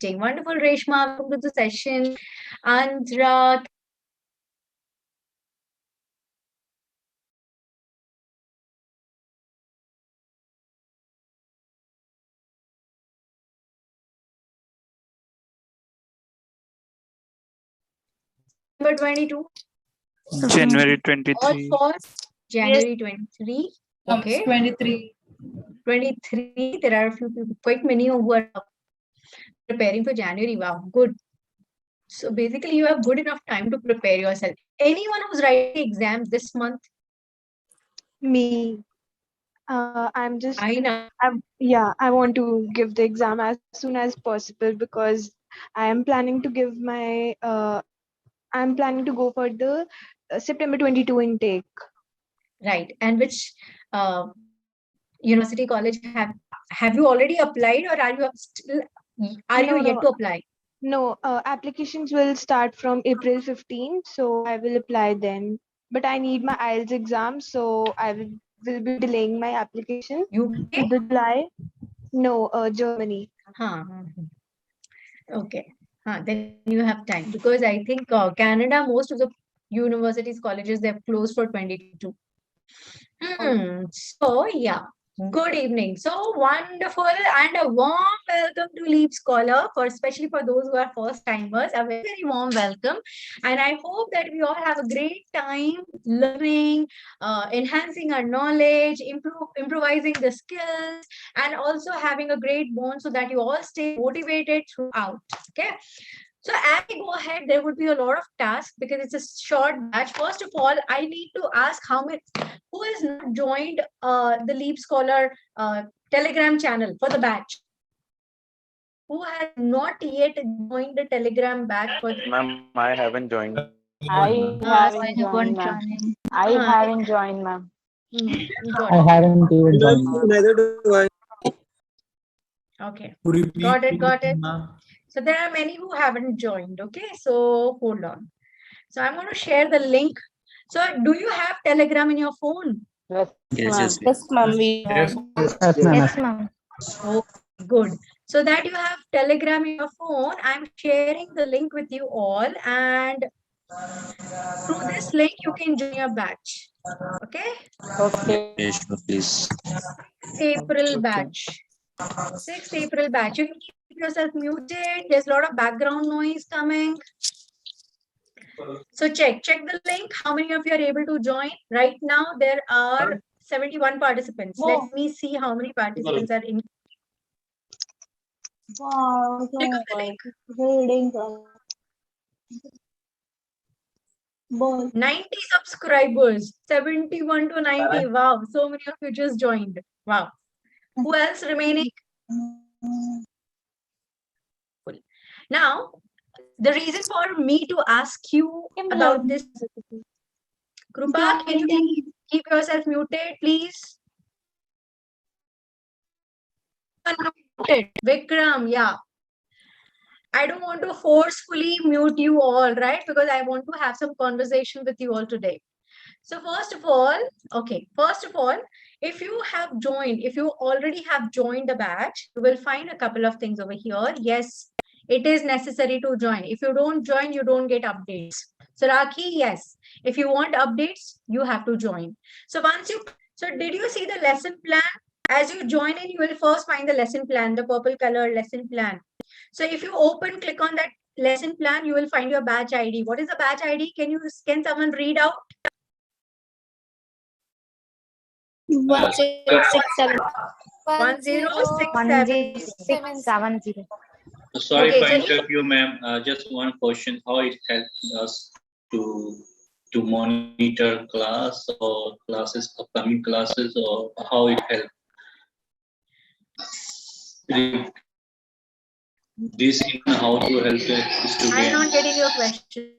Wonderful, Reshma. Welcome to the session. Andra. Number 22. January All 23. for January 23. Okay. 23. 23. There are a few people, quite many who are preparing for January. Wow, good. So basically, you have good enough time to prepare yourself. Anyone who's writing exams this month? Me. I'm just, I know. I want to give the exam as soon as possible because I am planning to give my, I'm planning to go for the September 22 intake. Right. And which university college have you already applied, or are you still you yet to apply? No, applications will start from April 15, so I will apply then. But I need my IELTS exam, so I will be delaying my application UK? to the July. No, Germany. Okay. Then you have time, because I think Canada, most of the universities, colleges, they've closed for 22. So yeah, good evening. So wonderful, and a warm welcome to Leap Scholar, especially for those who are first timers. A very, very warm welcome, and I hope that we all have a great time learning, enhancing our knowledge, improvising the skills, and also having a great bond, so that you all stay motivated throughout. Okay. So as we go ahead, there would be a lot of tasks because it's a short batch. First of all, I need to ask who has not joined the Leap Scholar Telegram channel for the batch? Who has not yet joined the Telegram batch for the Ma'am, I haven't joined. I haven't joined, ma'am. I haven't joined, ma'am. Got I it. haven't even joined. Neither do I. Okay. Got it. So there are many who haven't joined. Okay, so hold on. So I'm going to share the link. So do you have Telegram in your phone? Yes, Yes, ma'am. Yes, ma'am. Yes, ma'am. Oh, good. So that you have Telegram in your phone, I'm sharing the link with you all, and through this link you can join your batch. Okay? Okay. Yes, please. 6th April batch. 6th April batch. You can keep yourself muted. There's a lot of background noise coming. So check the link. How many of you are able to join? Right now there are 71 participants. Let me see how many participants are in. Click on the link. 90 subscribers, 71 to 90. Wow, so many of you just joined. Wow. Who else remaining? Now, the reason for me to ask you about this, Krupa, can you keep yourself muted, please? Unmuted. Vikram, yeah. I don't want to forcefully mute you all, right? Because I want to have some conversation with you all today. So first of all, if you already have joined the batch, you will find a couple of things over here. Yes, it is necessary to join. If you don't join, you don't get updates. So Rakhi, yes, if you want updates, you have to join. So did you see the lesson plan? As you join in, you will first find the lesson plan, the purple color lesson plan. So if you click on that lesson plan, you will find your batch ID. What is the batch ID? Can someone read out? 1067. 1067. Sorry Okay, if I so interrupt you, ma'am. Just one question: how it helps us to monitor class or classes, upcoming classes, or how it helps? This in how to help the student. I'm not getting your question.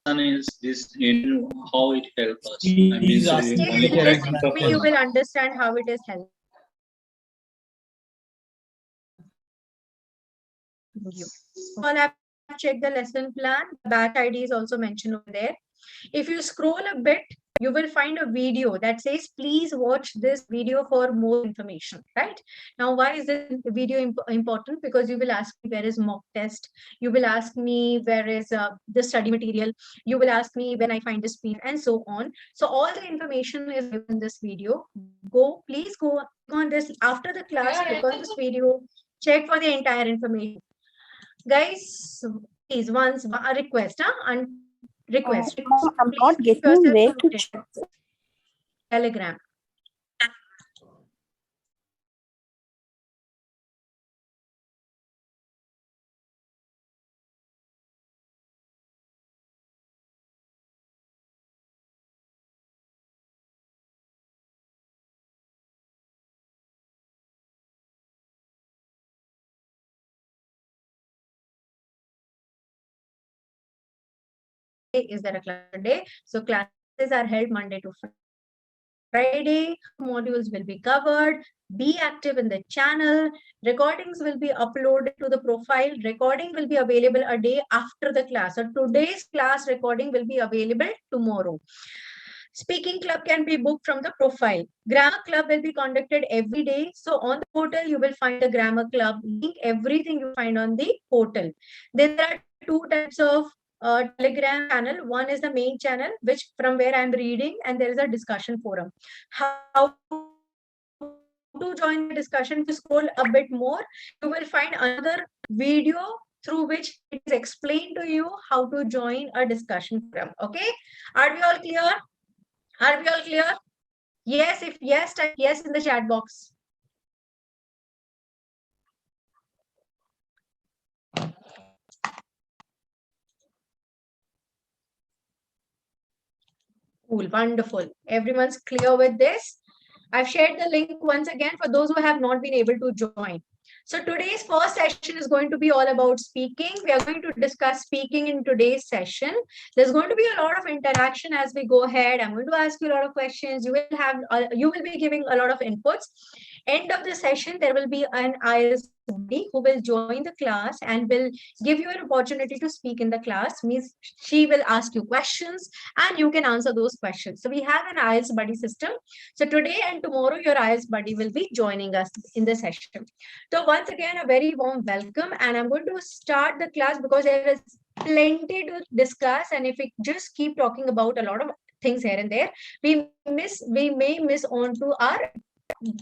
Is this in how it helps us? If you listen to me, you will understand how it is helping you. All have checked the lesson plan. The batch ID is also mentioned over there. If you scroll a bit, you will find a video that says, please watch this video for more information, right? Now, why is this video important? Because you will ask me where is mock test, you will ask me where is the study material, you will ask me when I find this PDF, and so on. So all the information is given in this video. Please go on this after the class, click on this video, check for the entire information. Guys, please, once a request, and request. I'm Please not keep getting yourself where to muted. check. Telegram. Is there a class today? So classes are held Monday to Friday. Modules will be covered. Be active in the channel. Recordings will be uploaded to the profile. Recording will be available a day after the class. So today's class recording will be available tomorrow. Speaking club can be booked from the profile. Grammar club will be conducted every day. So on the portal, you will find the grammar club link, everything you find on the portal. Then there are two types of Telegram channel. One is the main channel, which from where I'm reading, and there is a discussion forum. How to join the discussion? If you scroll a bit more, you will find another video through which it is explained to you how to join a discussion forum. Okay, are we all clear? Are we all clear? Yes, if yes, type yes in the chat box. Cool, wonderful. Everyone's clear with this? I've shared the link once again for those who have not been able to join. So today's first session is going to be all about speaking. We are going to discuss speaking in today's session. There's going to be a lot of interaction as we go ahead. I'm going to ask you a lot of questions. You will be giving a lot of inputs. End of the session, there will be an IELTS buddy who will join the class and will give you an opportunity to speak in the class. Means she will ask you questions and you can answer those questions. So we have an IELTS buddy system. So today and tomorrow, your IELTS buddy will be joining us in the session. So once again, a very warm welcome, and I'm going to start the class because there is plenty to discuss. And if we just keep talking about a lot of things here and there, we may miss on to our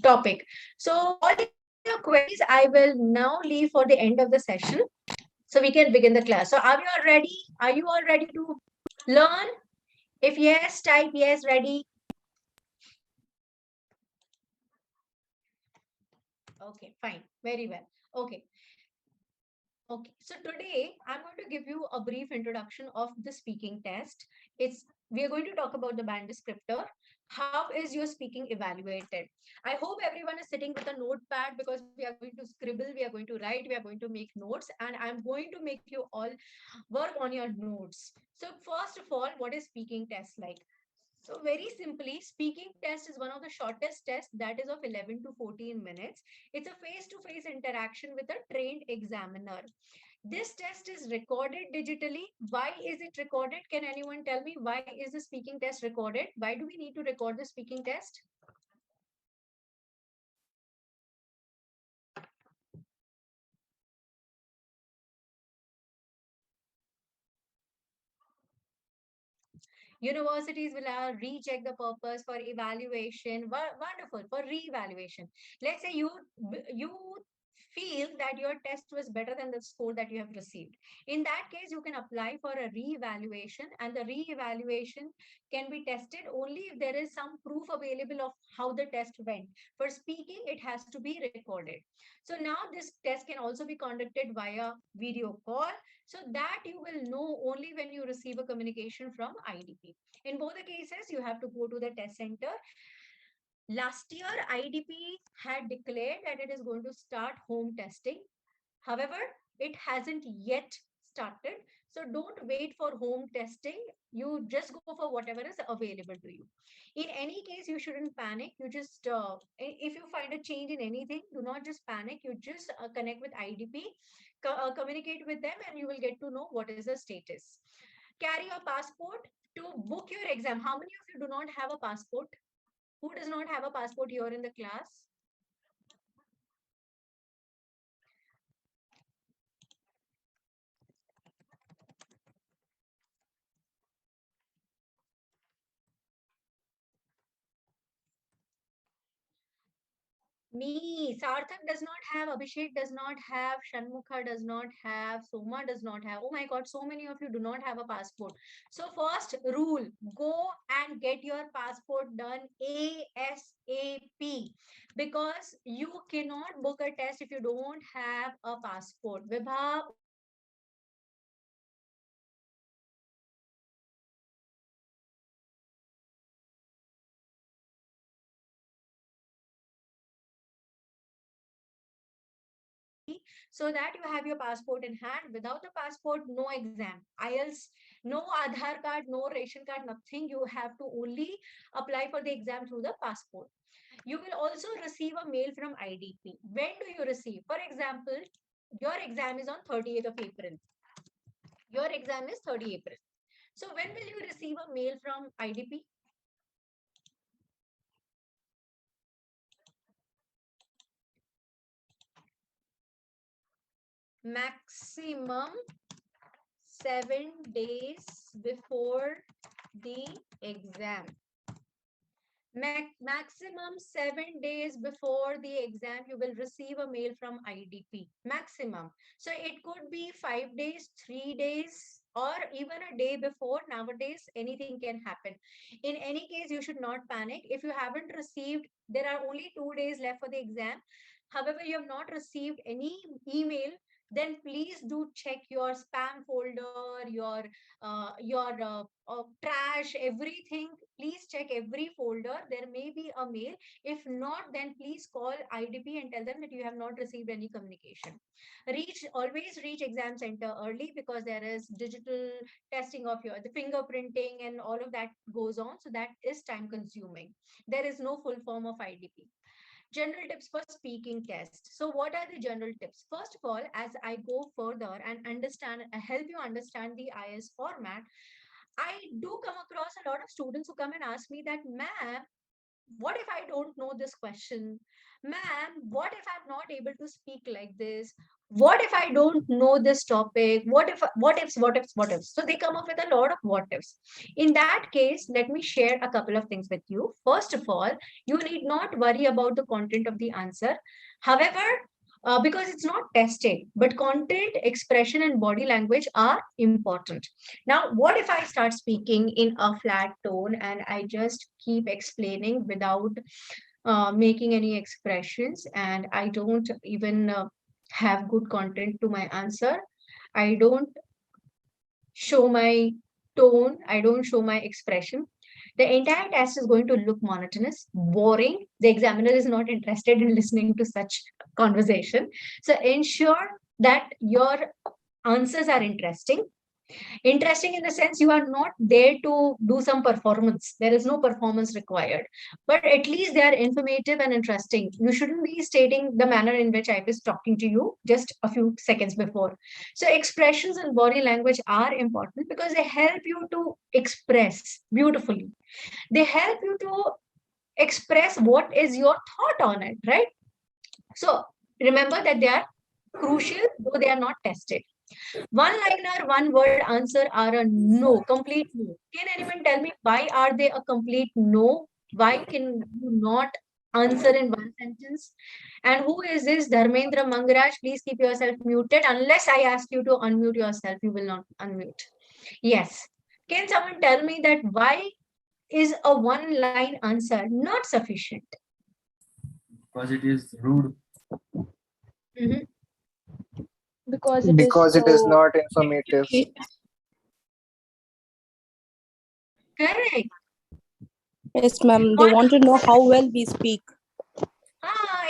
topic. So all your queries, I will now leave for the end of the session so we can begin the class. So are you all ready? Are you all ready to learn? If yes, type yes, ready. Okay, fine. Very well. Okay. Okay, so today I'm going to give you a brief introduction of the speaking test. We are going to talk about the band descriptor. How is your speaking evaluated? I hope everyone is sitting with a notepad because we are going to scribble, we are going to write, we are going to make notes, and I'm going to make you all work on your notes. So first of all, what is speaking test like? So very simply, speaking test is one of the shortest tests, that is of 11 to 14 minutes. It's a face-to-face interaction with a trained examiner. This test is recorded digitally. Why is it recorded? Can anyone tell me why is the speaking test recorded? Why do we need to record the speaking test? Universities will recheck the purpose for evaluation. Wonderful, for re-evaluation. Let's say you feel that your test was better than the score that you have received. In that case, you can apply for a re-evaluation, and the re-evaluation can be tested only if there is some proof available of how the test went. For speaking, it has to be recorded. So now this test can also be conducted via video call, so that you will know only when you receive a communication from IDP. In both the cases, you have to go to the test center. Last year, IDP had declared that it is going to start home testing. However, it hasn't yet started. So don't wait for home testing. You just go for whatever is available to you. In any case, you shouldn't panic. You just, if you find a change in anything, do not just panic. You just connect with IDP, communicate with them, and you will get to know what is the status. Carry your passport. to book your exam. How many of you do not have a passport? Who does not have a passport here in the class? Me, Sarthak does not have, Abhishek does not have, Shanmukha does not have, Soma does not have. Oh my God, so many of you do not have a passport. So first rule, go and get your passport done ASAP, because you cannot book a test if you don't have a passport. Vibha, so that you have your passport in hand. Without a passport, no exam. IELTS, no Aadhaar card, no ration card, nothing. You have to only apply for the exam through the passport. You will also receive a mail from IDP. When do you receive? For example, your exam is on 30th of April. Your exam is 30 April. So when will you receive a mail from IDP? Maximum 7 days before the exam. Maximum 7 days before the exam, you will receive a mail from IDP. Maximum. So it could be 5 days, 3 days, or even a day before. Nowadays, anything can happen. In any case, you should not panic. If you haven't received, there are only 2 days left for the exam. However, you have not received any email, then please do check your spam folder, your trash, everything. Please check every folder. There may be a mail. If not, then please call IDP and tell them that you have not received any communication. Always reach exam center early, because there is digital testing of the fingerprinting and all of that goes on. So that is time consuming. There is no full form of IDP. General tips for speaking test. So what are the general tips? First of all, as I go further and help you understand the IS format, I do come across a lot of students who come and ask me that, ma'am, what if I don't know this question? Ma'am, what if I'm not able to speak like this? What if I don't know this topic? What ifs? So they come up with a lot of what ifs. In that case, let me share a couple of things with you. First of all, you need not worry about the content of the answer. However, because it's not tested, but content, expression, and body language are important. Now, what if I start speaking in a flat tone and I just keep explaining without making any expressions, and I don't even have good content to my answer? I don't show my tone, I don't show my expression. The entire test is going to look monotonous, boring. The examiner is not interested in listening to such conversation. So ensure that your answers are interesting. Interesting in the sense you are not there to do some performance. There is no performance required, but at least they are informative and interesting. You shouldn't be stating the manner in which I was talking to you just a few seconds before. So expressions and body language are important because they help you to express beautifully. They help you to express what is your thought on it, right? So remember that they are crucial, though they are not tested. One liner, one word answer are a no, complete no. Can anyone tell me why are they a complete no? Why can you not answer in one sentence? And who is this? Dharmendra Mangaraj, please keep yourself muted. Unless I ask you to unmute yourself, you will not unmute. Yes. Can someone tell me that why is a one line answer not sufficient? Because it is rude. Mhm. Because It is not informative. Correct. Yes, ma'am. They want to know how well we speak.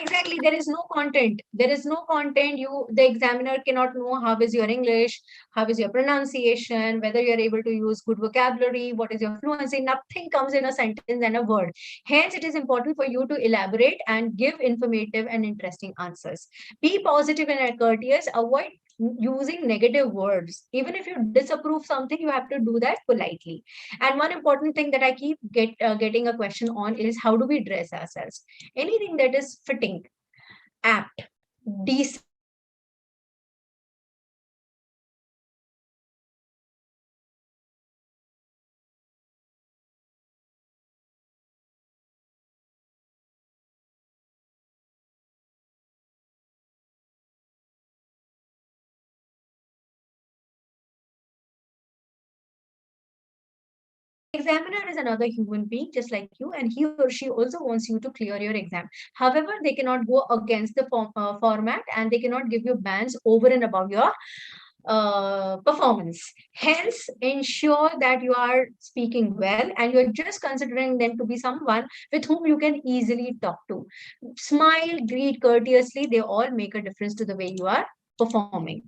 Exactly. There is no content. There is no content. The examiner cannot know how is your English, how is your pronunciation, whether you're able to use good vocabulary, what is your fluency. Nothing comes in a sentence and a word. Hence, it is important for you to elaborate and give informative and interesting answers. Be positive and courteous. Avoid using negative words. Even if you disapprove something, you have to do that politely. And one important thing that I keep getting a question on is, how do we dress ourselves? Anything that is fitting, apt, decent, examiner is another human being just like you, and he or she also wants you to clear your exam. However, they cannot go against the format, and they cannot give you bans over and above your performance. Hence, ensure that you are speaking well and you're just considering them to be someone with whom you can easily talk to. Smile, greet courteously, they all make a difference to the way you are performing.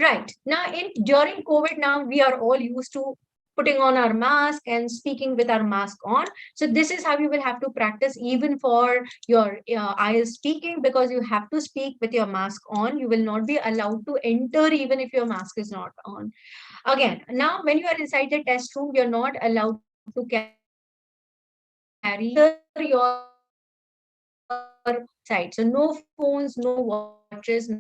Right. Now, during COVID, now we are all used to putting on our mask and speaking with our mask on. So this is how you will have to practice even for your IELTS speaking, because you have to speak with your mask on. You will not be allowed to enter even if your mask is not on. Again, now when you are inside the test room, you're not allowed to carry your side. So no phones, no watches.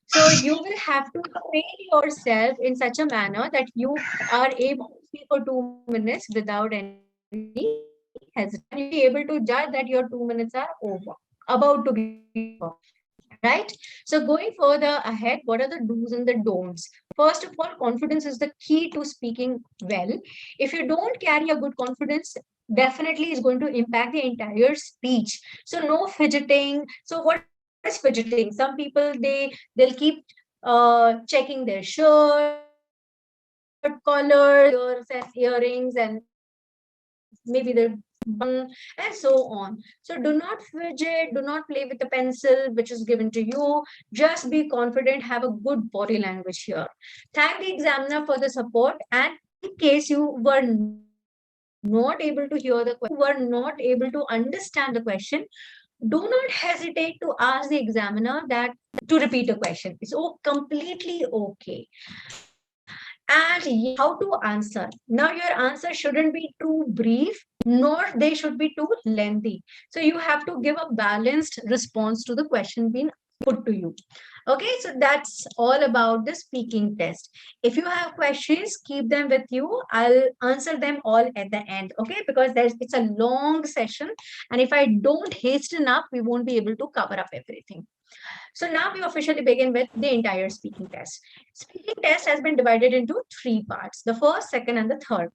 So you will have to train yourself in such a manner that you are able to speak for 2 minutes without any hesitation. And you'll be able to judge that your 2 minutes are over, about to be over. Right? So going further ahead, what are the do's and the don'ts? First of all, confidence is the key to speaking well. If you don't carry a good confidence, definitely is going to impact the entire speech. So no fidgeting. So what is fidgeting? Some people, they'll keep checking their shirt collars, ears and earrings, and maybe the button, and so on. So do not fidget, do not play with the pencil which is given to you. Just be confident, have a good body language here. Thank the examiner for the support, and in case you were not able to hear the question, were not able to understand the question, do not hesitate to ask the examiner that to repeat a question. It's completely okay. And how to answer. Now your answer shouldn't be too brief, nor they should be too lengthy. So you have to give a balanced response to the question being put to you. Okay, so that's all about the speaking test. If you have questions, keep them with you. I'll answer them all at the end, okay? Because it's a long session, and if I don't hasten up, we won't be able to cover up everything. So now we officially begin with the entire speaking test. Speaking test has been divided into three parts: the first, second, and the third.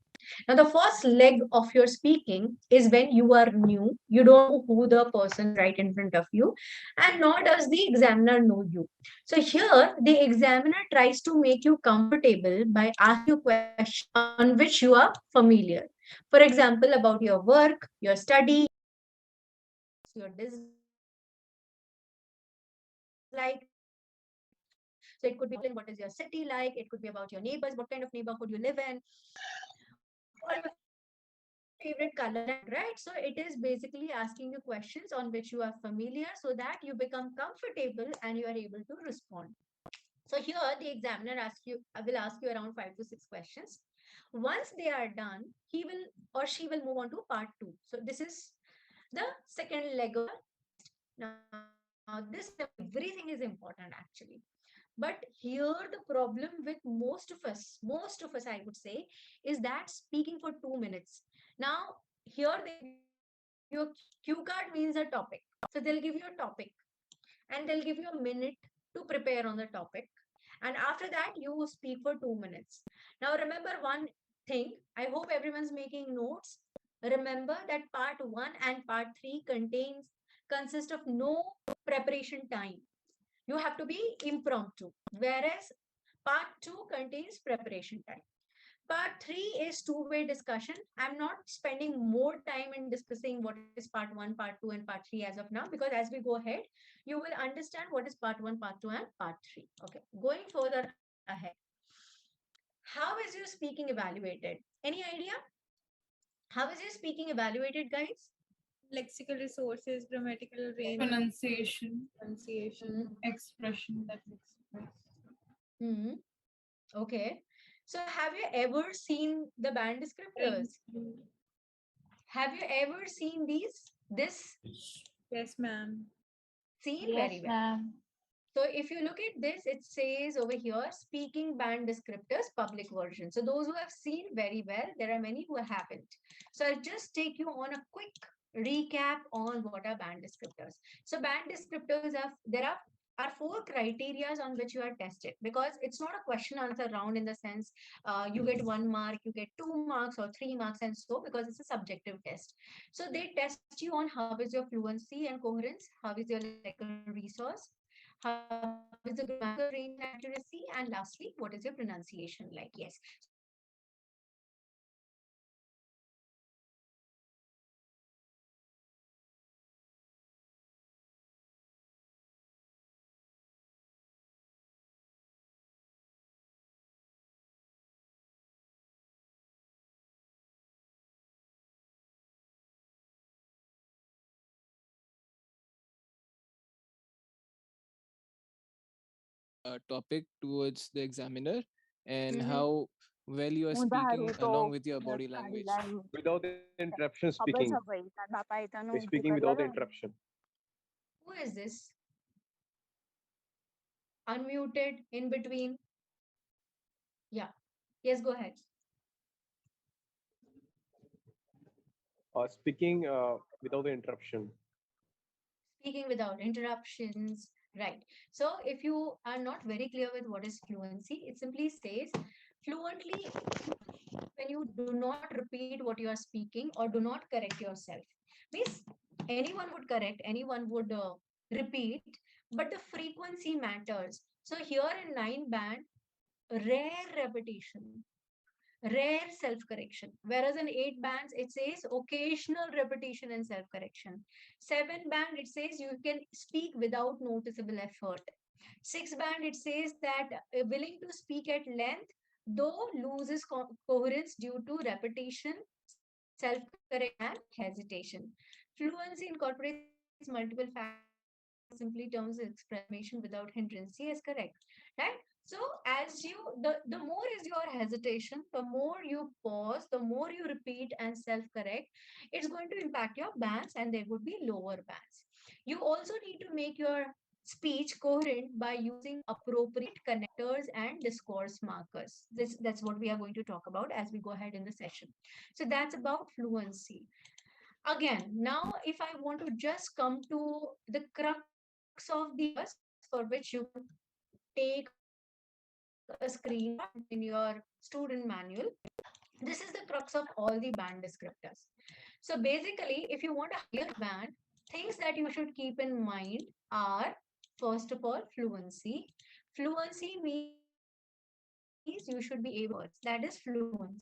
Now, the first leg of your speaking is when you are new, you don't know who the person right in front of you, and nor does the examiner know you. So here, the examiner tries to make you comfortable by asking you questions on which you are familiar. For example, about your work, your study, your dislike. So it could be about your discipline, what is your city like? It could be about your neighbors, what kind of neighborhood you live in, or your favorite color and brand, right? So it is basically asking you questions on which you are familiar so that you become comfortable and you are able to respond. So here the examiner will ask you around 5 to 6 questions. Once they are done, he will or she will move on to part two. So this is the second leg of your test. Now, this is everything is important actually. But here the problem with most of us, I would say, is that speaking for 2 minutes. Now, here they give you a cue card means a topic. So they'll give you a topic and they'll give you a minute to prepare on the topic. And after that, you speak for 2 minutes. Now, remember one thing. I hope everyone's making notes. Remember that part one and part three consist of no preparation time. You have to be impromptu, whereas part two contains preparation time. Part three is two-way discussion. I'm not spending more time in discussing what is part one, part two, and part three as of now, because as we go ahead, you will understand what is part one, part two, and part three. Okay, going further ahead. How is your speaking evaluated? Any idea? How is your speaking evaluated, guys? Lexical resources, grammatical range, Pronunciation, pronunciation, Mhm. expression that express. Hmm. Okay. So have you ever seen the band descriptors? Have you ever seen this Yes, ma'am. seen very Yes, well? ma'am. So if you look at this, it says over here, speaking band descriptors, public version. So those who have seen very well, there are many who haven't. So I'll just take you on a quick recap on what are band descriptors. So band descriptors are four criterias on which you are tested, because it's not a question answer round in the sense you get 1 mark, you get 2 marks or 3 marks and so, because it's a subjective test. So they test you on how is your fluency and coherence, how is your lexical resource, how is the grammatical range and accuracy, and lastly, what is your pronunciation like? Yes. So these are the four criteria on which you are tested. So let's go ahead and see what are the band descriptors. So band descriptors are topic towards the examiner and Mhm. how well you are speaking along with your body language. Without interruption speaking. Like speaking without interruption. Who is this? Unmuted in between. Yeah. Yes, go ahead. Speaking without interruption. Speaking without interruptions. Right. So if you are not very clear with what is fluency, it simply says fluently when you do not repeat what you are speaking or do not correct yourself. Means anyone would correct, anyone would repeat, but the frequency matters. So here in 9 band, rare repetition, rare self-correction, whereas in 8 bands it says occasional repetition and self-correction. 7 band it says you can speak without noticeable effort. 6 band it says that willing to speak at length though loses coherence due to repetition, self-correction and hesitation. Fluency incorporates multiple factors and simply terms express information without hindrance. Yes, correct. Right? So as the more is your hesitation, the more you pause, the more you repeat and self-correct, it's going to impact your bands and there would be lower bands. You also need to make your speech coherent by using appropriate connectors and discourse markers. That's what we are going to talk about as we go ahead in the session. So that's about fluency. Again, now if I want to just come to the crux of the syllabus for which you can take a screenshot and put in your student manual, this is the crux of all the band descriptors. So basically, if you want a higher band, things that you should keep in mind are, first of all, fluency. Fluency means you should be able to speak words. That is fluency.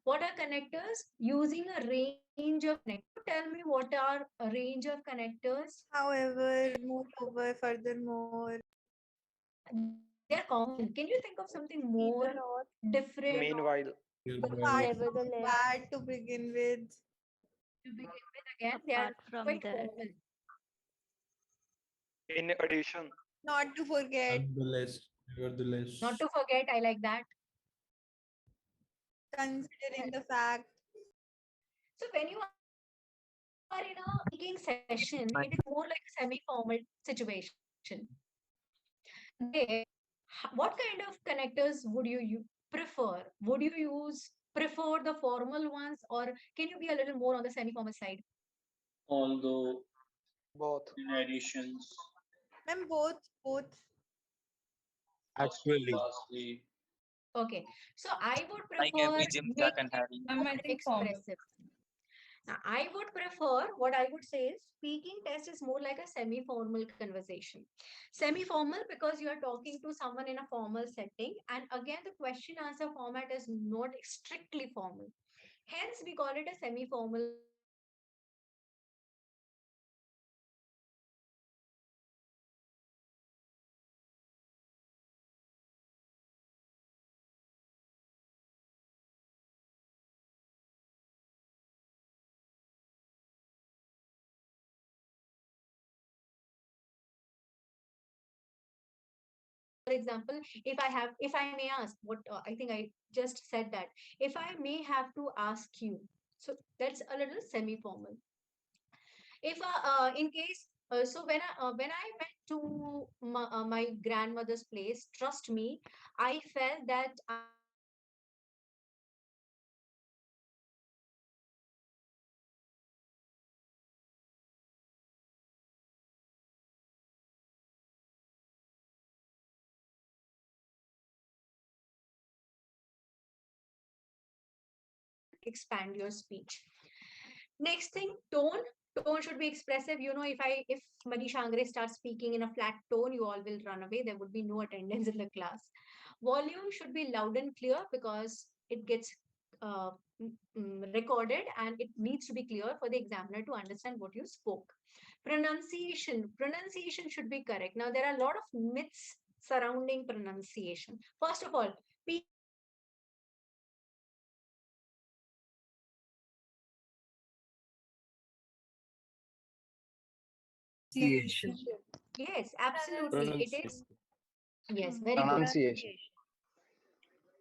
What are connectors? Using a range of connectors. Can you tell me what are a range of connectors? However, moreover, furthermore, They're common. Can you think of something more either or, different? Meanwhile, apart from that, to begin with, To begin with, again, they are quite common. in addition, not to forget, Not to forget, I like that. considering the fact, So when you are in a speaking session, it is more like a semi-formal situation. There, what kind of connectors would you prefer? Would you prefer the formal ones, or can you be a little more on the semi-formal side? Although both. in additions, ma'am, both. firstly, lastly, Okay, so I would Like prefer APJ Jack making and it Harry. more expressive. Now, I would prefer, what I would say is speaking test is more like a semi-formal conversation. Semi-formal because you are talking to someone in a formal setting. And again, the question answer format is not strictly formal. Hence, we call it a semi-formal conversation. So I would prefer semi-formal conversation example, if I may ask, what I think I just said that if I may have to ask you, so that's a little semi-formal. If in case so when I went to my grandmother's place, trust me, I felt that I am mechanical engineer. Expand your speech. Next thing, tone. Tone should be expressive. You know, if Manish Angre starts speaking in a flat tone, you all will run away. There would be no attendance in the class. Volume should be loud and clear because it gets recorded and it needs to be clear for the examiner to understand what you spoke. Pronunciation should be correct. Now, there are a lot of myths surrounding pronunciation. First of all, people think that yes, absolutely. It is. Yes, very good. Pronunciation.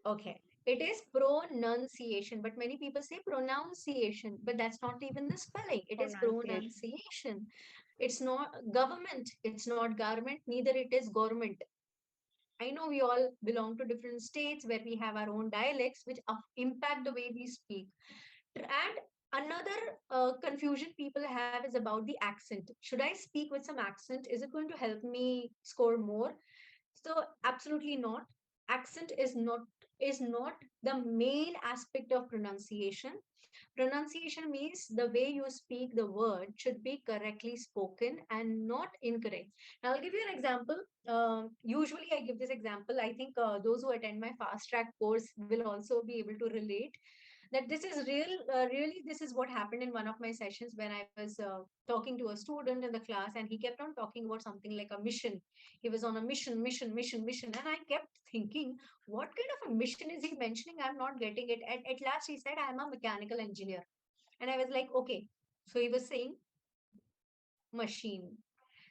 Okay. It is pronunciation, but many people say pronunciation, but that's not even the spelling. It is pronunciation. It's not government. It's not government. Neither it is government. I know we all belong to different states where we have our own dialects, which impact the way we speak. And another confusion people have is about the accent. Should I speak with some accent? Is it going to help me score more? So absolutely not. Accent is not the main aspect of pronunciation. Pronunciation means the way you speak the word should be correctly spoken and not incorrect. Now, I'll give you an example. Usually, I give this example. I think those who attend my fast track course will also be able to relate that this is really this is what happened in one of my sessions when I was talking to a student in the class, and he kept on talking about something like a mission. He was on a mission, and I kept thinking, what kind of a mission is he mentioning? I'm not getting it. At last he said, I'm a mechanical engineer, and I was like, okay. So he was saying machine.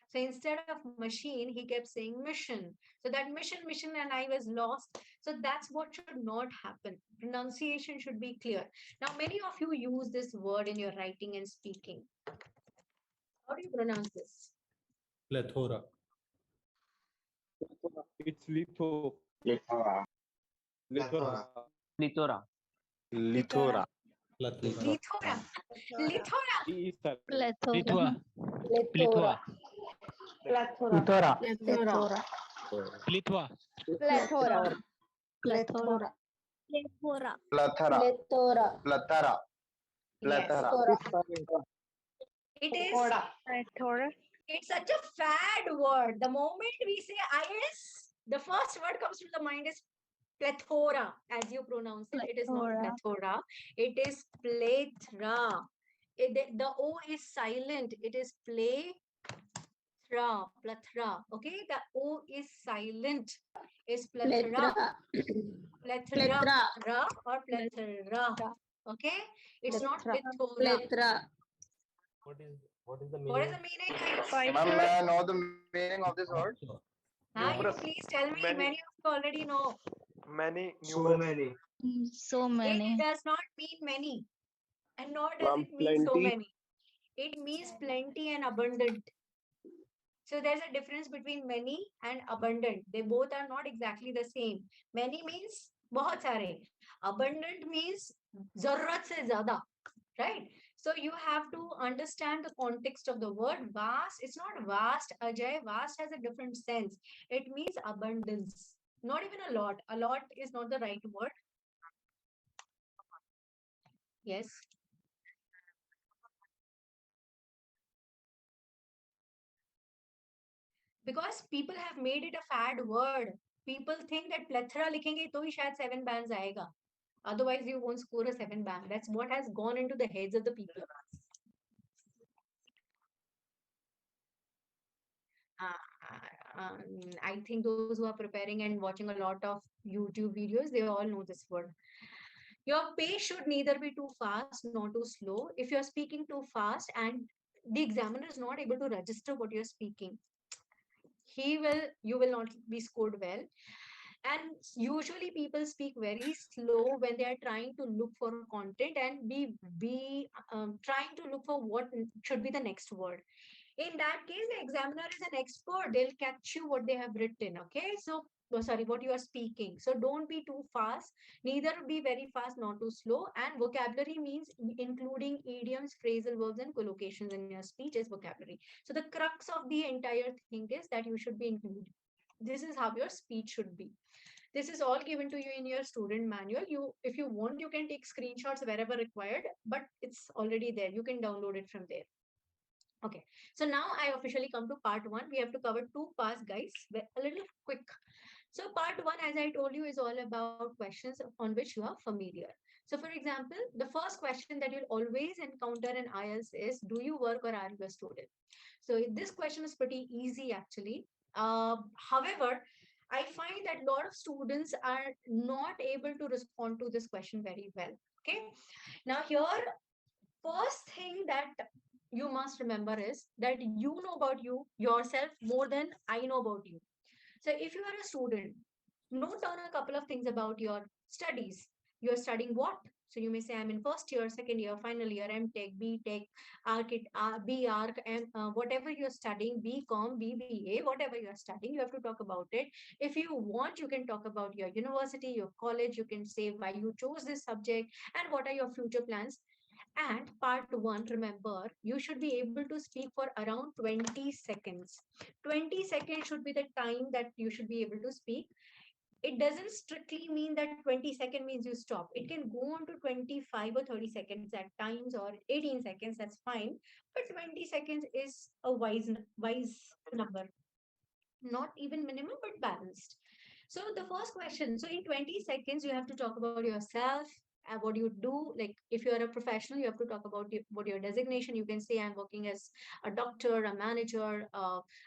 So instead of machine, he kept saying mission. So that mission, and I was lost. So that's what should not happen. Pronunciation should be clear. Now, many of you use this word in your writing and speaking. How do you pronounce this? Plethora. It's litho. Plethora. Lithora. Plethora. Lithora. Lithora. Lithora. E is silent. Plethora. Plethora. Plethora. Plethora. Plethora. Plethora. Plethora. Plethora. Plethora. Plethora. Plethora. Yes. Plethora. It is. Plethora. It's such a fad word. The moment we say IS, the first word comes to the mind is plethora, as you pronounce it. It is not plethora. It is plethora. The O is silent. It is plethora. Okay, the O is silent. Is plethora. Plethora. Or plethora. Okay, it's not plethora. Plethora. What is the What is meaning? the meaning? Ma'am, may I know the meaning of this word? You please tell me. Many of you already know. Many. So many. So It many. does not mean many, and nor does Ma'am, it mean so plenty. many. It means plenty and abundant. So there's a difference between many and abundant. They both are not exactly the same. Many means बहुत सारे. Abundant means जरूरत से ज़्यादा. Right? So you have to understand the context of the word. Vast, it's not vast, Ajay. Vast has a different sense. It means abundance. Not even a lot. A lot is not the right word. Yes. Because people have made it a fad word. People think that plethora लिखेंगे तो ही शायद 7 bands आएगा. Otherwise, you won't score a 7 band. That's what has gone into the heads of the people. I think those who are preparing and watching a lot of YouTube videos, they all know this word. Your pace should neither be too fast nor too slow. If you're speaking too fast and the examiner is not able to register what you're speaking, you will not be scored well. And usually people speak very slow when they are trying to look for content and be trying to look for what should be the next word. In that case, the examiner is an expert. They'll catch you what they have written. Okay, so sorry, what you are speaking. So don't be too fast, neither be very fast, not too slow. And vocabulary means including idioms, phrasal verbs, and collocations in your speech is vocabulary. So the crux of the entire thing is that you should be included. This is how your speech should be. This is all given to you in your student manual. You, if you want, you can take screenshots wherever required, but it's already there. You can download it from there. Okay, so now I officially come to part one. We have to cover two parts, guys, a little quick. So part one, as I told you, is all about questions on which you are familiar. So for example, the first question that you'll always encounter in IELTS is, do you work or are you a student? So this question is pretty easy actually. However, I find that a lot of students are not able to respond to this question very well. Okay, now here, first thing that you must remember is that you know about you yourself more than I know about you. So if you are a student, note down a couple of things about your studies. You are studying what? So you may say, I'm in first year, second year, final year, M.Tech, B.Tech, B.Arch, and whatever you're studying, B.Com, BBA, whatever you're studying, you have to talk about it. If you want, you can talk about your university, your college, you can say why you chose this subject and what are your future plans. And part one, remember, you should be able to speak for around 20 seconds. 20 seconds should be the time that you should be able to speak. It doesn't strictly mean that 20 seconds means you stop. It can go on to 25 or 30 seconds at times, or 18 seconds, that's fine. But 20 seconds is a wise number. Not even minimum, but balanced. So the first question, so in 20 seconds, you have to talk about yourself, what you do. Like if you're a professional, you have to talk about what your designation. You can say I'm working as a doctor, a manager,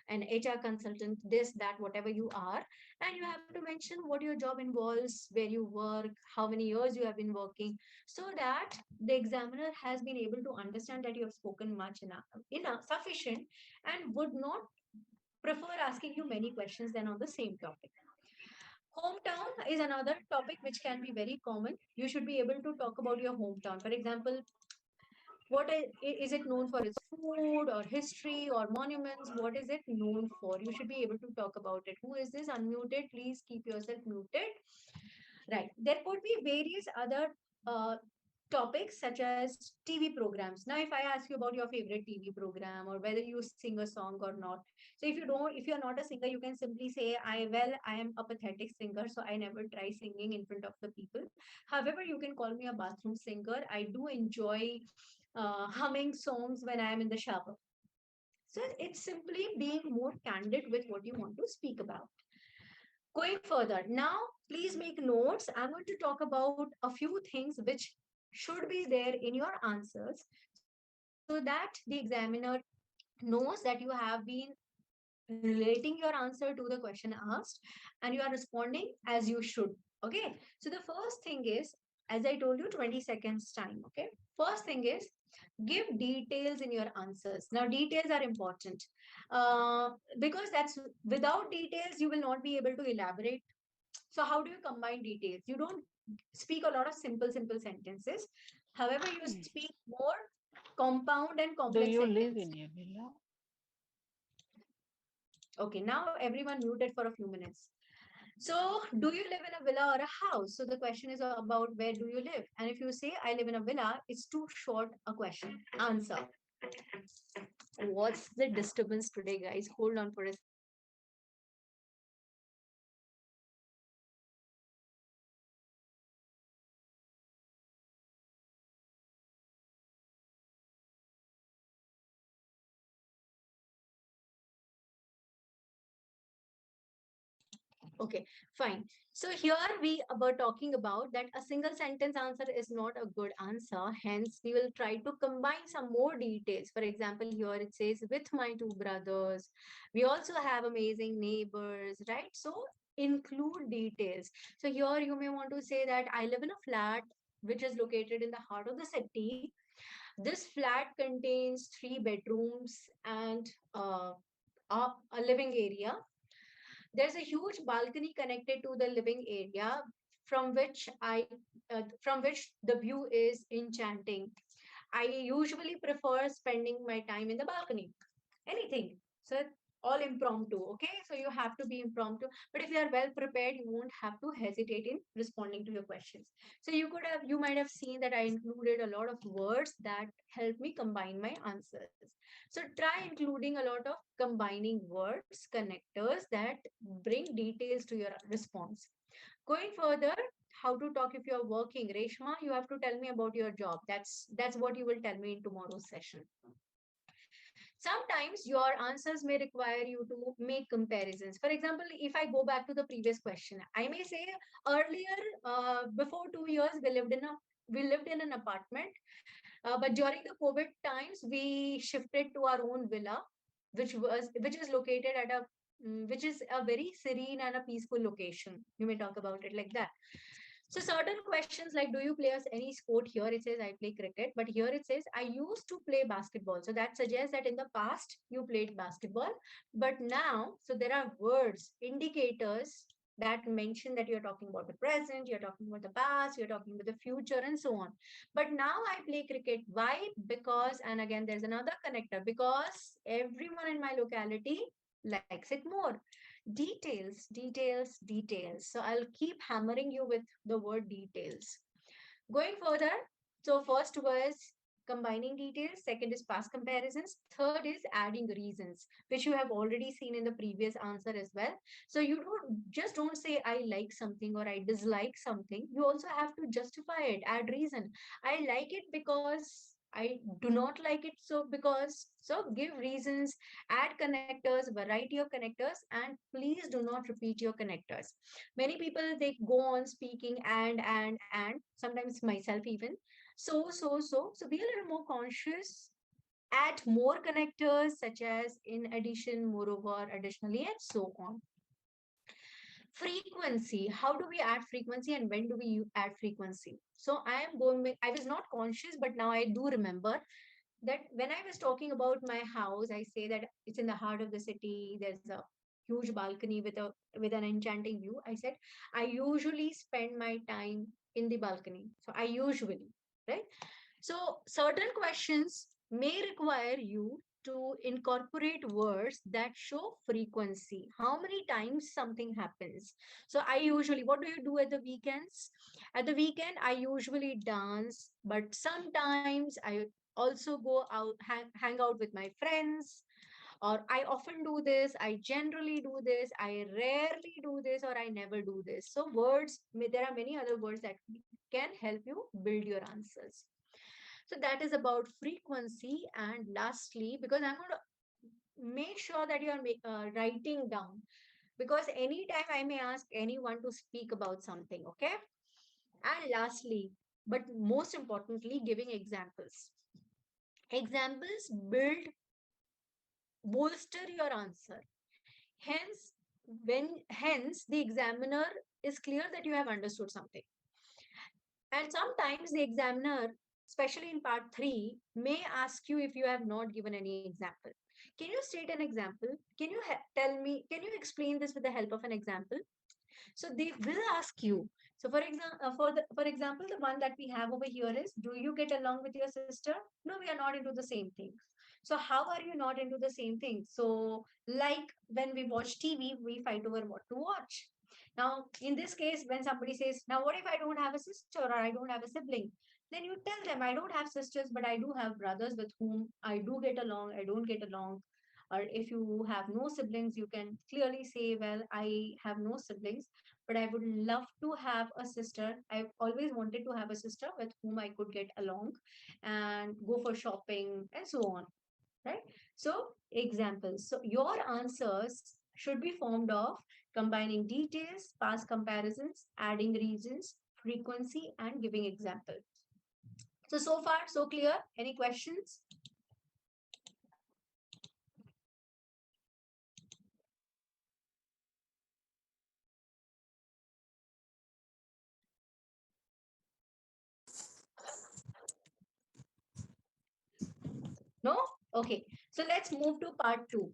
an HR consultant, this, that, whatever you are. And you have to mention what your job involves, where you work, how many years you have been working, so that the examiner has been able to understand that you have spoken much enough sufficient, and would not prefer asking you many questions than on the same topic. Hometown is another topic which can be very common. You should be able to talk about your hometown. For example, is it known for its food or history or monuments? What is it known for? You should be able to talk about it. Who is this? Unmuted. Please keep yourself muted. Right. There could be various other topics such as TV programs. Now, if I ask you about your favorite TV program or whether you sing a song or not. So if you're not a singer, you can simply say, I am a pathetic singer, so I never try singing in front of the people. However, you can call me a bathroom singer. I do enjoy humming songs when I am in the shower. So it's simply being more candid with what you want to speak about. Going further, now please make notes. I'm going to talk about a few things which should be there in your answers so that the examiner knows that you have been relating your answer to the question asked and you are responding as you should. Okay, so the first thing is, as I told you, 20 seconds time. Okay, first thing is, give details in your answers. Now details are important because that's, without details you will not be able to elaborate. So how do you combine details? You don't speak a lot of simple sentences. However, you speak more compound and complex Do you sentences. live in a villa? Okay, now everyone muted for a few minutes. So, do you live in a villa or a house? So the question is about where do you live? And if you say I live in a villa, it's too short a question. Answer. What's the disturbance today, guys? Hold on for a second. Okay, fine. So here we were talking about that a single sentence answer is not a good answer. Hence, we will try to combine some more details. For example, here it says, with my two brothers. We also have amazing neighbors, right? So include details. So here you may want to say that I live in a flat which is located in the heart of the city. This flat contains 3 bedrooms and a living area. There's a huge balcony connected to the living area from which the view is enchanting. I usually prefer spending my time in the balcony. Anything. So all impromptu. Okay. So you have to be impromptu. But if you are well prepared, you won't have to hesitate in responding to your questions. So you might have seen that I included a lot of words that help me combine my answers. So try including a lot of combining words, connectors that bring details to your response. Going further, how to talk if you're working. Reshma, you have to tell me about your job. That's what you will tell me in tomorrow's session. Sometimes your answers may require you to make comparisons. For example, if I go back to the previous question, I may say earlier, before 2 years, we lived in an apartment, but during the COVID times, we shifted to our own villa, which is located at which is a very serene and a peaceful location. You may talk about it like that. So certain questions like, do you play any sport? Here it says I play cricket, but here it says I used to play basketball. So that suggests that in the past you played basketball, but now, so there are words, indicators that mention that you're talking about the present, you're talking about the past, you're talking about the future, and so on. But now I play cricket. Why? Because, and again, there's another connector, because everyone in my locality likes it more. Details, details, details. So I'll keep hammering you with the word details. Going further, so first was combining details, second is past comparisons, third is adding reasons, which you have already seen in the previous answer as well. So you don't say I like something or I dislike something. You also have to justify it, add reason. I like it because I do not like it, so because. So give reasons, add connectors, variety of connectors, and please do not repeat your connectors. Many people, they go on speaking and sometimes myself even. So be a little more conscious. Add more connectors such as in addition, moreover, additionally, and so on. Frequency. How do we add frequency and when do we add frequency? So I was not conscious, but now I do remember that when I was talking about my house, I say that it's in the heart of the city. There's a huge balcony with an enchanting view. I said I usually spend my time in the balcony. So I usually, right? So certain questions may require you to incorporate words that show frequency. How many times something happens? So I usually, what do you do at the weekends? At the weekend, I usually dance, but sometimes I also go out, hang out with my friends, or I often do this, I generally do this, I rarely do this, or I never do this. So words, there are many other words that can help you build your answers. So that is about frequency. And lastly, because I'm going to make sure that you are writing down, because anytime I may ask anyone to speak about something, okay? And lastly, but most importantly, giving examples. Examples bolster your answer. Hence the examiner is clear that you have understood something. And sometimes the examiner, especially in part 3, may ask you if you have not given any example. Can you state an example? Can you tell me, can you explain this with the help of an example? So they will ask you. So for example, the one that we have over here is, do you get along with your sister? No, we are not into the same thing. So how are you not into the same thing? So like when we watch TV, we fight over what to watch. Now, in this case, when somebody says, now what if I don't have a sister or I don't have a sibling? Then you tell them, I don't have sisters, but I do have brothers with whom I do get along, I don't get along. Or if you have no siblings, you can clearly say, well, I have no siblings, but I would love to have a sister. I've always wanted to have a sister with whom I could get along and go for shopping and so on, right? So examples. So your answers should be formed of combining details, past comparisons, adding reasons, frequency, and giving examples. So far, so clear? Any questions? No? Okay. So let's move to part 2.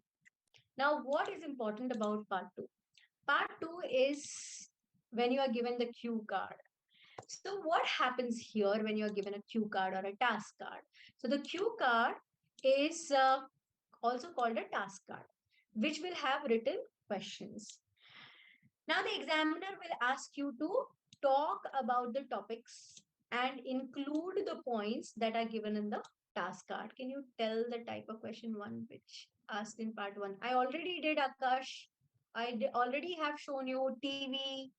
Now, what is important about part 2? Part 2 is when you are given the cue card. So what happens here when you are given a cue card or a task card? So the cue card is also called a task card, which will have written questions. Now the examiner will ask you to talk about the topics and include the points that are given in the task card. Can you tell the type of question one which asked in part one? I already did, Akash. Already have shown you TV,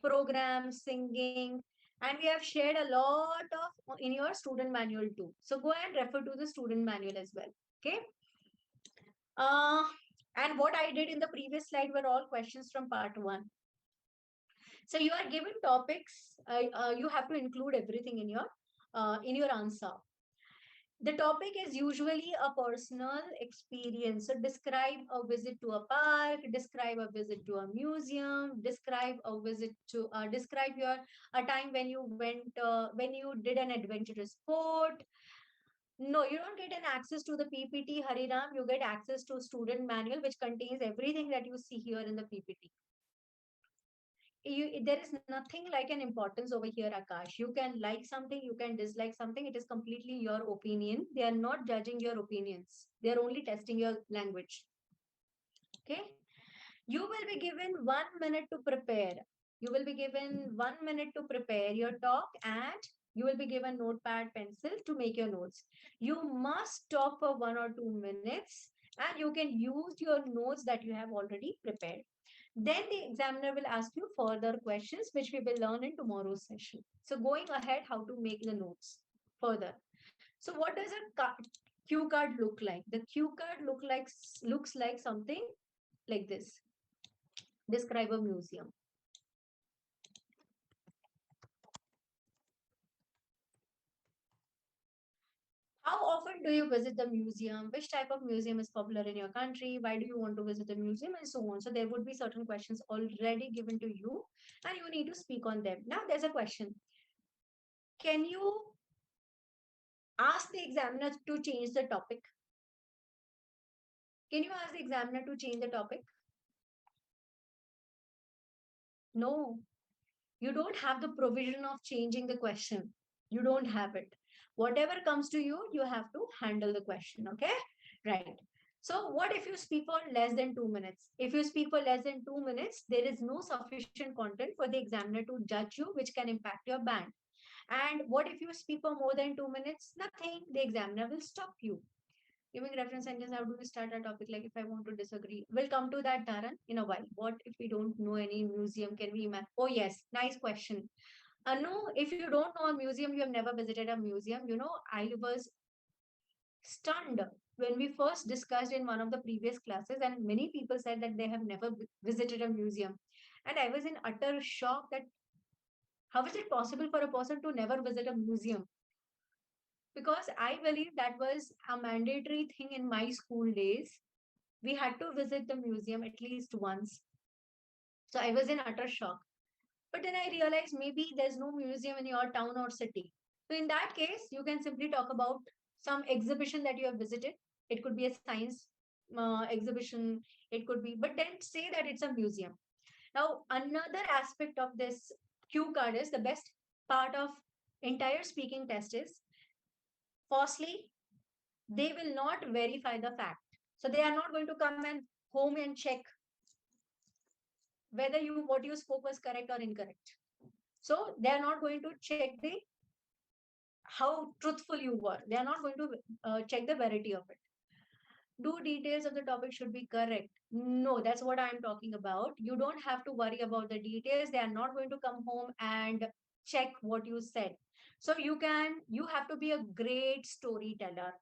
programs, singing, and we have shared a lot of in your student manual too. So go and refer to the student manual as well. Okay. And what I did in the previous slide were all questions from part one. So you are given topics. You have to include everything in your answer. The topic is usually a personal experience. So describe a visit to a park, describe a visit to a museum, describe a visit to describe your a time when you went when you did an adventurous sport. No, you don't get an access to the PPT, Hariram. You get access to student manual, which contains everything that you see here in the PPT. There is nothing like an importance over here, Akash. You can like something, you can dislike something. It is completely your opinion. They are not judging your opinions. They are only testing your language. Okay. You will be given 1 minute to prepare. You will be given 1 minute to prepare your talk, and you will be given notepad, pencil to make your notes. You must talk for 1 or 2 minutes, and you can use your notes that you have already prepared. Then the examiner will ask you further questions, which we will learn in tomorrow's session. So going ahead, how to make the notes further. So what does a cue card look like? The cue card looks like something like this. Describe a museum. How often do you visit the museum? Which type of museum is popular in your country? Why do you want to visit the museum? And so on. So there would be certain questions already given to you, and you need to speak on them. Now there's a question. Can you ask the examiner to change the topic? Can you ask the examiner to change the topic? No. You don't have the provision of changing the question. You don't have it. Whatever comes to you, you have to handle the question. Okay? Right. So what if you speak for less than 2 minutes? If you speak for less than 2 minutes, there is no sufficient content for the examiner to judge you, which can impact your band. And what if you speak for more than 2 minutes? Nothing. The examiner will stop you. Giving reference sentence, how do we start a topic? Like if I want to disagree, we'll come to that, Taran, in a while. What if we don't know any museum? Can we imagine? Oh yes, nice question. No, if you don't know a museum, you have never visited a museum. You know, I was stunned when we first discussed in one of the previous classes, and many people said that they have never visited a museum. And I was in utter shock that how is it possible for a person to never visit a museum? Because I believe that was a mandatory thing in my school days. We had to visit the museum at least once. So I was in utter shock. But then I realized maybe there's no museum in your town or city. So in that case, you can simply talk about some exhibition that you have visited. It could be a science exhibition. It could be, but then say that it's a museum. Now, another aspect of this cue card is the best part of entire speaking test is, firstly, they will not verify the fact. So they are not going to come and home and check whether what you spoke was correct or incorrect. So they are not going to check the how truthful you were. They are not going to check the verity of it. Do details of the topic should be correct? No, that's what I'm talking about. You don't have to worry about the details. They are not going to come home and check what you said. So you have to be a great storyteller.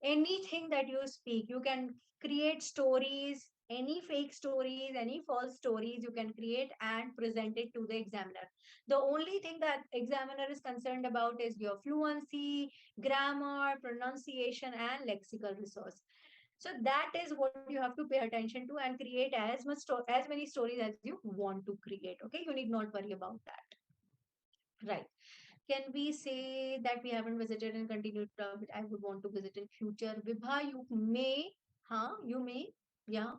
Anything that you speak, you can create stories, any fake stories, any false stories you can create and present it to the examiner. The only thing that examiner is concerned about is your fluency, grammar, pronunciation, and lexical resource. So that is what you have to pay attention to and create as many stories as you want to create. Okay, you need not worry about that. Right. Can we say that we haven't visited and continue to, I would want to visit in future? Vibha, you may, you may. Yeah.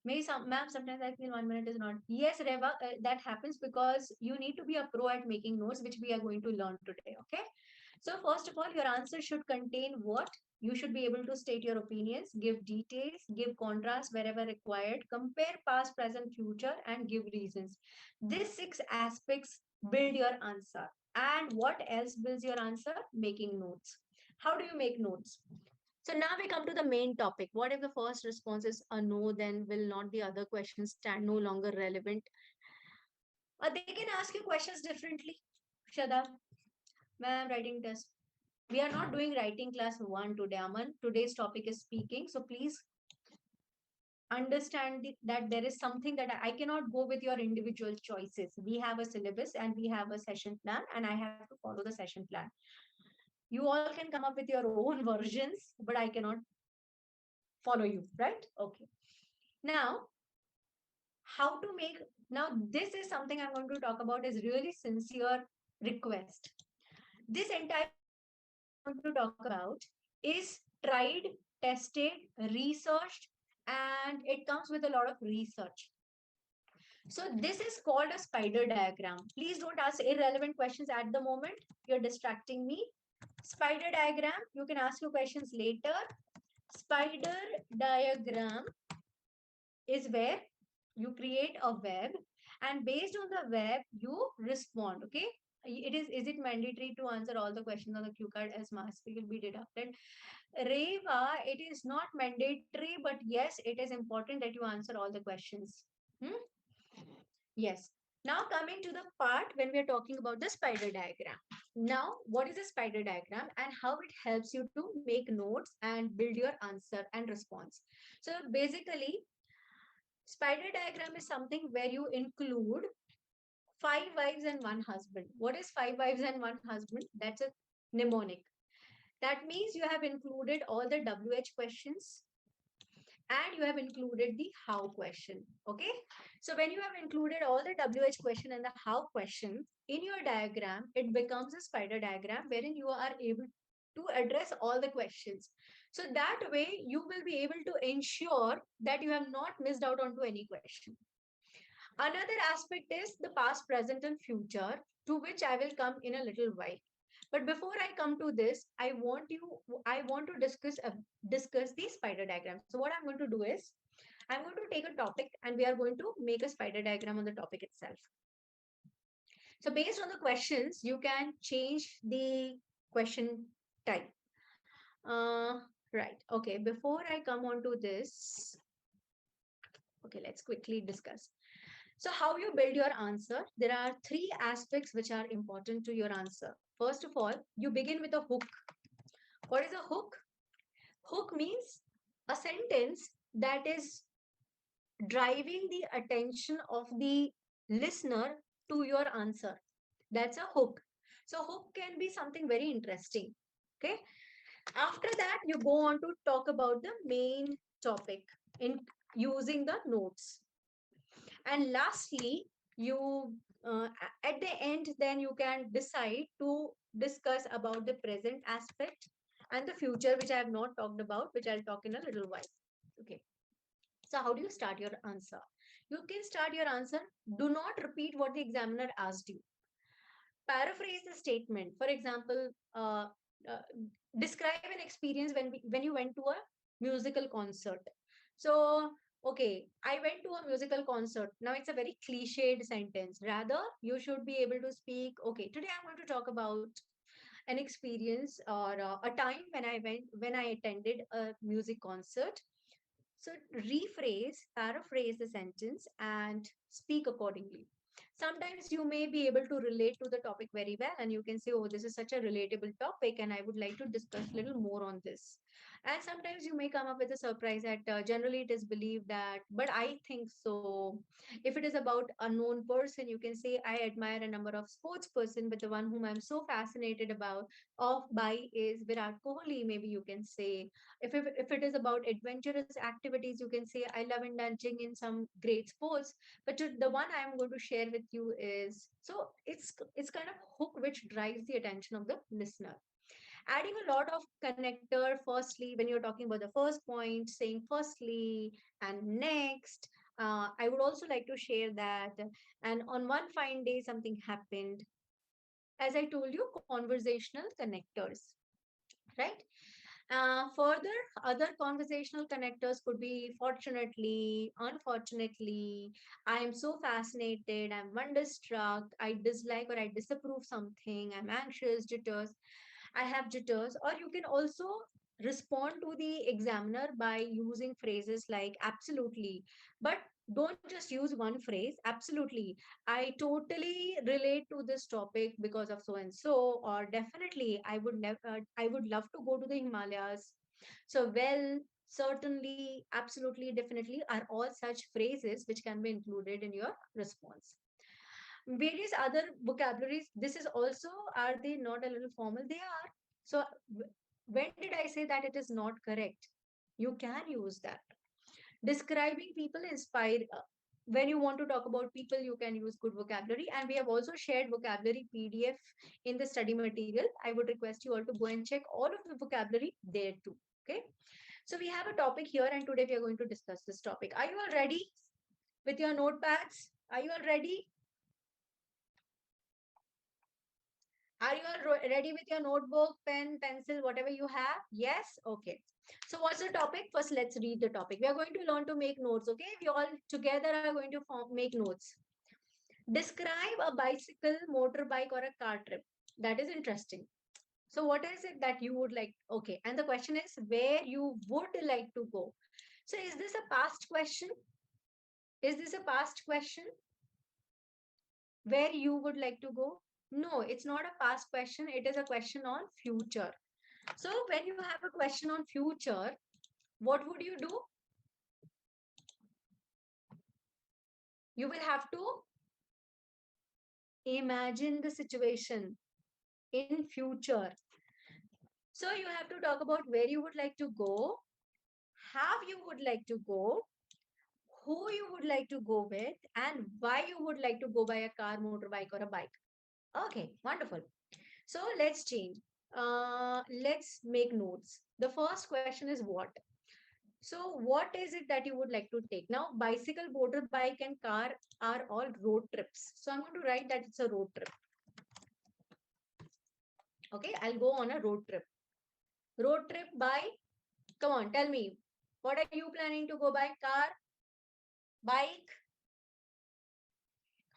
Maybe ma'am, sometimes I feel 1 minute is not. Yes, Reva, that happens because you need to be a pro at making notes, which we are going to learn today. Okay. So first of all, your answer should contain what? You should be able to state your opinions, give details, give contrast wherever required, compare past, present, future, and give reasons. These 6 aspects build your answer. And what else builds your answer? Making notes. How do you make notes? So now we come to the main topic. What if the first response is a no, then will not the other questions stand no longer relevant? They can ask you questions differently. Shada, ma'am, writing test. We are not doing writing class 1 today, Aman. Today's topic is speaking. So please understand that there is something that I cannot go with your individual choices. We have a syllabus and we have a session plan, and I have to follow the session plan. You all can come up with your own versions, but I cannot follow you, right? Okay. Now, how to make, now this is something I'm going to talk about is really sincere request. This entire topic which I'm going to talk about is tried, tested, researched, and it comes with a lot of research. So this is called a spider diagram. Please don't ask irrelevant questions at the moment. You're distracting me. Spider diagram, you can ask your questions later. Spider diagram is where you create a web, and based on the web you respond. Okay, is it mandatory to answer all the questions on the cue card as mass will be deducted? Reva, it is not mandatory, but yes, it is important that you answer all the questions. Yes. Now coming to the part when we are talking about the spider diagram. Now, what is a spider diagram and how it helps you to make notes and build your answer and response? So basically, spider diagram is something where you include 5 wives and 1 husband. What is 5 wives and 1 husband? That's a mnemonic. That means you have included all the WH questions and you have included the how question. Okay. So when you have included all the WH question and the how question in your diagram, it becomes a spider diagram wherein you are able to address all the questions. So that way you will be able to ensure that you have not missed out onto any question. Another aspect is the past, present, and future, to which I will come in a little while. But before I come to this, I want to discuss the spider diagram. So what I'm going to do is, I'm going to take a topic and we are going to make a spider diagram on the topic itself. So based on the questions, you can change the question type. Right. Okay. Before I come on to this, okay, let's quickly discuss. So how you build your answer? There are 3 aspects which are important to your answer. First of all, you begin with a hook. What is a hook? Hook means a sentence that is driving the attention of the listener to your answer. That's a hook. So hook can be something very interesting. Okay. After that, you go on to talk about the main topic in using the notes. And lastly, you at the end, then you can decide to discuss about the present aspect and the future, which I have not talked about, which I'll talk in a little while. Okay. So how do you start your answer? You can start your answer. Do not repeat what the examiner asked you. Paraphrase the statement. For example, describe an experience when you went to a musical concert. So, okay, I went to a musical concert. Now it's a very cliched sentence. Rather, you should be able to speak. Okay, today I'm going to talk about an experience or a time when I attended a music concert. So rephrase, paraphrase the sentence and speak accordingly. Sometimes you may be able to relate to the topic very well and you can say, oh, this is such a relatable topic and I would like to discuss a little more on this. And sometimes you may come up with a surprise that generally it is believed that, but I think so. If it is about a known person, you can say, I admire a number of sports person, but the one whom I'm so fascinated by is Virat Kohli, maybe you can say. If it is about adventurous activities, you can say, I love indulging in some great sports. But the one I'm going to share with you is, so it's kind of hook which drives the attention of the listener. Adding a lot of connector firstly when you're talking about the first point, saying firstly and next. I would also like to share that. And on one fine day, something happened. As I told you, conversational connectors, right? Further, other conversational connectors could be fortunately, unfortunately, I am so fascinated, I'm wonderstruck, I dislike or I disapprove something, I'm anxious, jitters, I have jitters. Or you can also respond to the examiner by using phrases like absolutely. But don't just use one phrase, absolutely. I totally relate to this topic because of so and so, or definitely I would never, I would love to go to the Himalayas. So, well, certainly, absolutely, definitely are all such phrases which can be included in your response. Various other vocabularies, this is also, are they not a little formal? They are. So, when did I say that it is not correct? You can use that. Describing people inspire. When you want to talk about people, you can use good vocabulary. And we have also shared vocabulary PDF in the study material. I would request you all to go and check all of the vocabulary there too. Okay. So we have a topic here, and today we are going to discuss this topic. Are you all ready with your notepads? Are you all ready? Are you all ready with your notebook, pen, pencil, whatever you have? Yes? Okay. So what's the topic? First, let's read the topic. We are going to learn to make notes, okay? We all together are going to make notes. Describe a bicycle, motorbike, or a car trip. That is interesting. So what is it that you would like? Okay. And the question is where you would like to go. So is this a past question? Is this a past question? Where you would like to go? No, it's not a past question. It is a question on future. So when you have a question on future, what would you do? You will have to imagine the situation in future. So you have to talk about where you would like to go, how you would like to go, who you would like to go with, and why you would like to go by a car, motorbike, or a bike. Okay, wonderful. So let's change. Let's make notes. The first question is what? So what is it that you would like to take? Now, bicycle, motorbike, and car are all road trips. So I'm going to write that it's a road trip. Okay, I'll go on a road trip. Road trip by, come on, tell me. What are you planning to go by? Car? Bike?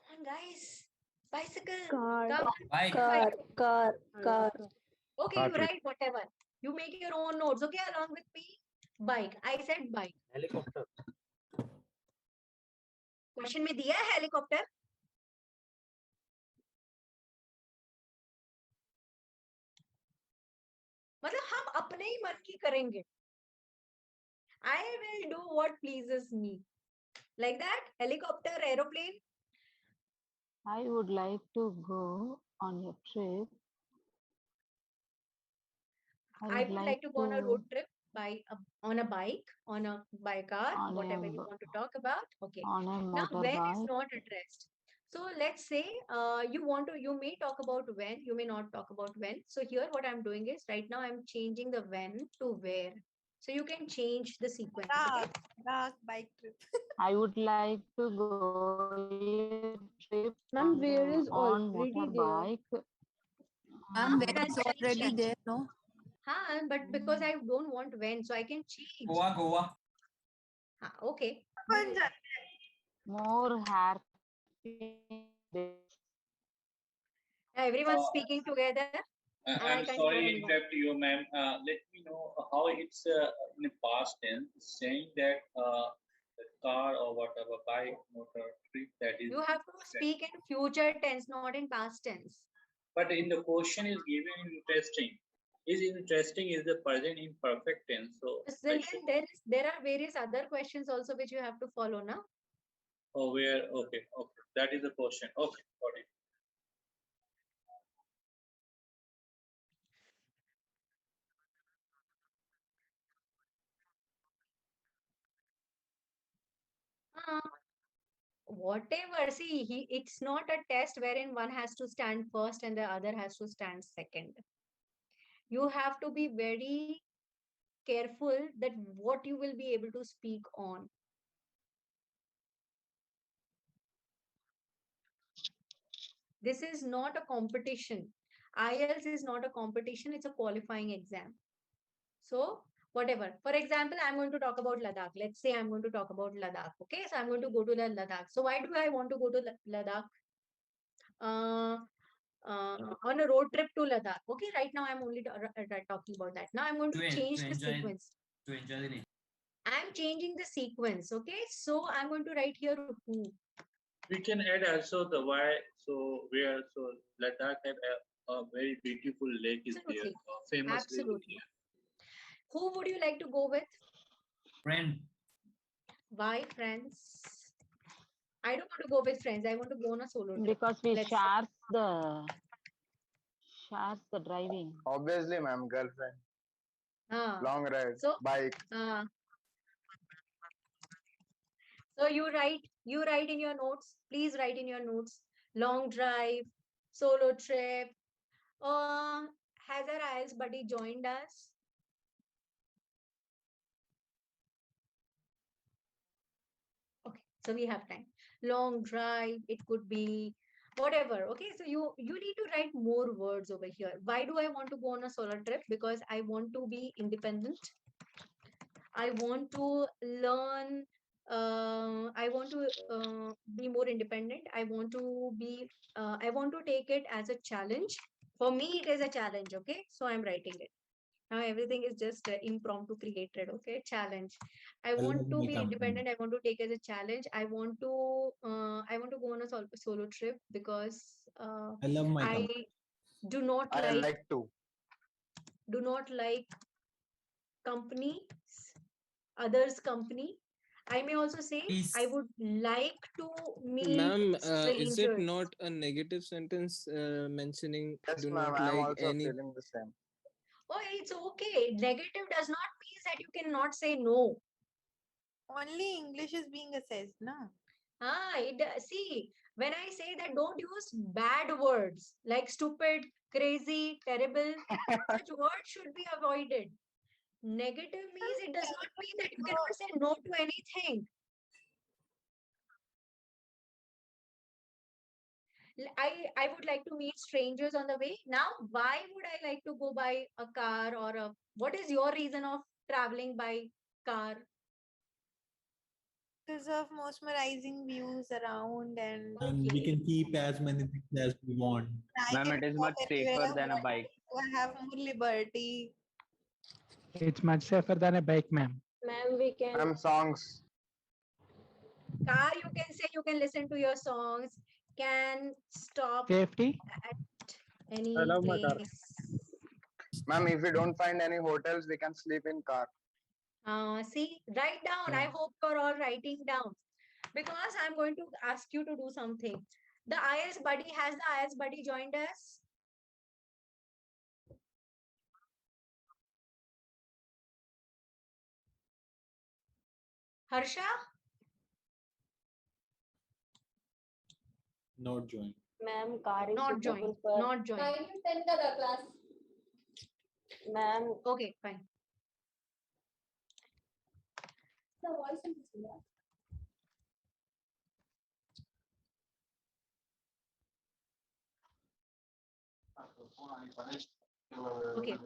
Come on, guys. Bicycle? Car. Come on. Bike. Car. Okay, Car you trip. write whatever. You make your own notes, okay, along with me. Bike. I said bike. Helicopter. Question में दिया है helicopter. मतलब हम अपने ही मन की करेंगे. I will do what pleases me. Like that, helicopter, aeroplane. I would like to go on a trip. I would like to go on a road trip by on a bike, by car, on whatever you a want to talk about. Okay. on a Now, when is motorbike. not addressed. So let's say you may talk about when, you may not talk about when. So here what I'm doing is right now I'm changing the when to where. So you can change the sequence. Okay? Bike trip. I would like to go a trip Ma'am, where is on already there? motorbike. Ma'am, But where I'll is change already that. there, no? But because I don't want when, so I can change. Goa. Okay. More happy. Everyone's speaking together. And I I'm can't sorry hear to anyone. interrupt you, ma'am. Let me know how it's in the past tense, saying that the car or whatever bike, motor, trip that is. You have to speak in future tense, not in past tense. But in the question is given interesting. Is interesting is the present imperfect tense. So Then there are various other questions also which you have to follow now. oh, where okay, that is the question. Okay, got it. Whatever. See, it's not a test wherein one has to stand first and the other has to stand second. you have to be very careful that what you will be able to speak on. This is not a competition. IELTS is not a competition, it's a qualifying exam. So whatever. For example, I'm going to talk about Ladakh. Let's say I'm going to talk about Ladakh. Okay, so I'm going to go to the Ladakh. So why do I want to go to Ladakh? On a road trip to Ladakh. Okay, right now I'm only talking about that. Now I'm going to change the sequence. To enjoy the nature. I'm changing the sequence. Okay, so I'm going to write here who. We can add also the why. So Ladakh have a very beautiful lake is there, Absolutely. famous Absolutely. lake. Who would you like to go with? Friend. Why friends? I don't want to go with friends. I want to go on a solo trip. Because we shares the driving. Obviously, ma'am, girlfriend. Long ride, So, bike. So you write in your notes. Please write in your notes. Long drive, solo trip. Has our IELTS buddy joined us? Okay, so we have time. Long drive, it could be whatever. Okay, so you need to write more words over here. Why do I want to go on a solo trip? Because I want to be independent. I want to learn. I want to be more independent. I want to be. I want to take it as a challenge. For me, it is a challenge. Okay, so I'm writing it. Now everything is just impromptu created. Okay, challenge. I want to be independent. I want to take as a challenge. I want to. I want to go on a solo trip because I love my I do not I like. like to. Do not like company. Others' company. I may also say I would like to meet Ma'am, strangers. is it not a negative sentence mentioning Yes, do ma'am. not I'm like also any? feeling the same. Oh, it's okay. Negative does not mean that you cannot say no. Only English is being assessed, no? See, when I say that don't use bad words like stupid, crazy, terrible, such words should be avoided. Negative means it does not mean that you cannot say no to anything. I would like to meet strangers on the way. Now, why would I like to go by a car or a, what is your reason of traveling by car? Because of mesmerizing views around and we can keep as many things as we want. I Ma'am, can it is walk much anywhere safer I than a want. bike. I have more liberty. It's much safer than a bike, ma'am. Ma'am, we can. Ma'am, songs. Car, you can say you can listen to your songs, can stop Safety. at any I love my car. place. Ma'am, if we don't find any hotels, we can sleep in car. See, write down. I hope you're all writing down because I'm going to ask you to do something. The IELTS buddy, has the IELTS buddy joined us? Harsha? Not join. Ma'am, car is Not joined. suitable for Not joined. 9 to 10 ka class. Ma'am, Okay, fine. the voice is Okay.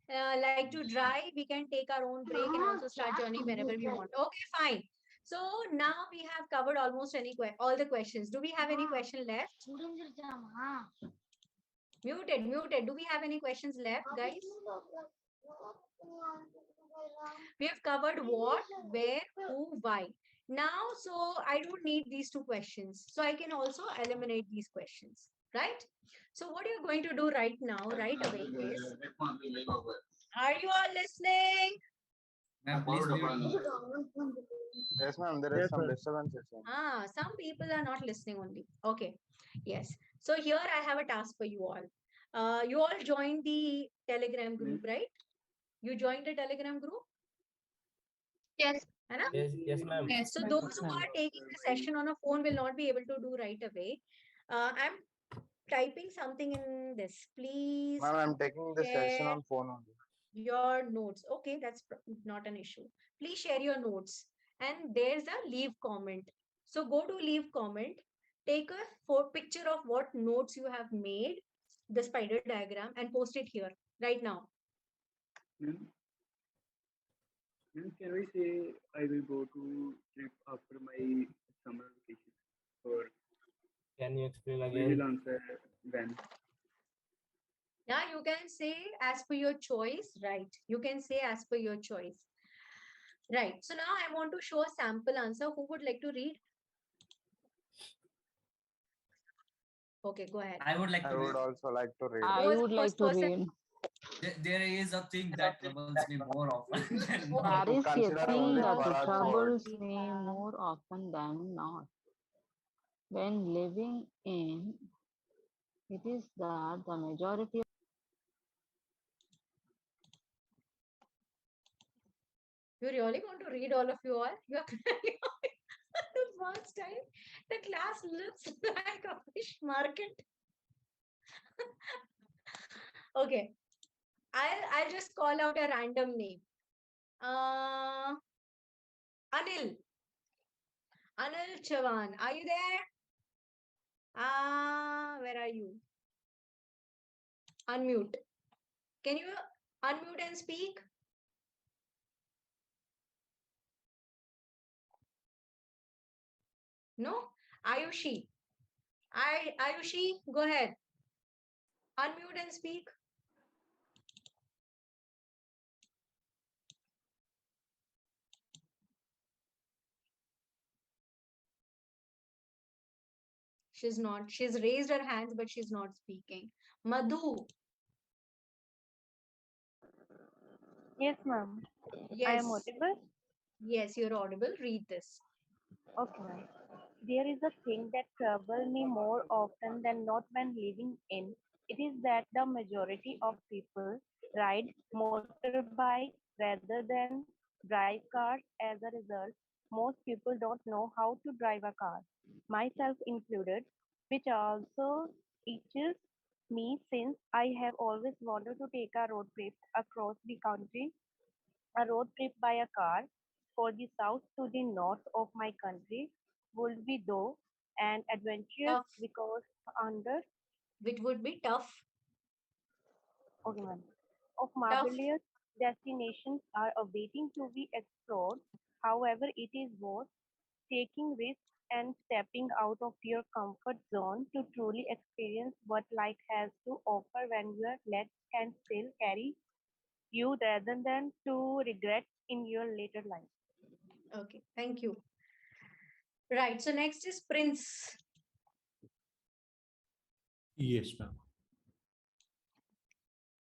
Like to drive, we can take our own break and also start journey whenever we want. Okay, fine. So now we have covered almost all the questions. Do we have any question left? Muted. Do we have any questions left, guys? We have covered what, where, who, why. Now, so I don't need these two questions. So I can also eliminate these questions, right? So what you're going to do right now, right away is, are you all listening? Yes, ma'am. There is some disturbances. Some people are not listening only. Okay. Yes. So here I have a task for you all. You all joined the Telegram group, right? You joined the Telegram group? Yes. Yes, ma'am. So those who are taking the session on a phone will not be able to do right away. I'm typing something in this. Please Ma'am, I'm taking the session share on phone only. your notes. Okay, that's not an issue. Please share your notes. And there's a leave comment. So go to leave comment, take a picture of what notes you have made, the spider diagram, and post it here right now. Ma'am, can we say I will go to trip after my summer vacation? Or Can you explain we again? will answer when. Yeah, you can say as per your choice, right? You can say as per your choice. Right. So now I want to show a sample answer. Who would like to read? Okay, go ahead. I would like I to would read. also like to read. I Who was would the like first to person? read. There is a thing that troubles me more often than Okay. There is a Consider thing only that Farhad's troubles words. me more often than not. When living in, it is that the majority You really want to read all of you all? You are the first time the class looks like a fish market. Okay. I'll just call out a random name. Anil. Anil Chavan. Are you there? Where are you? Unmute. Can you unmute and speak? No? Ayushi. Ayushi, go ahead. Unmute and speak. She's not. She's raised her hands, but she's not speaking. Madhu. Yes, ma'am. I am Yes. audible. Yes, you're audible. Read this. Okay, ma'am. There is a thing that troubles me more often than not when living in. It is that the majority of people ride motorbikes rather than drive cars. As a result, most people don't know how to drive a car, myself included, which also itches me since I have always wanted to take a road trip across the country. A road trip by a car for the south to the north of my country would be though and adventurous Tough. because under Which would be tough. okay, ma'am, of Tough. marvelous destinations are awaiting to be explored. However, it is worth taking risks and stepping out of your comfort zone to truly experience what life has to offer when your legs can still carry you rather than to regret in your later life. Okay, thank you. Right, so next is Prince. Yes, ma'am.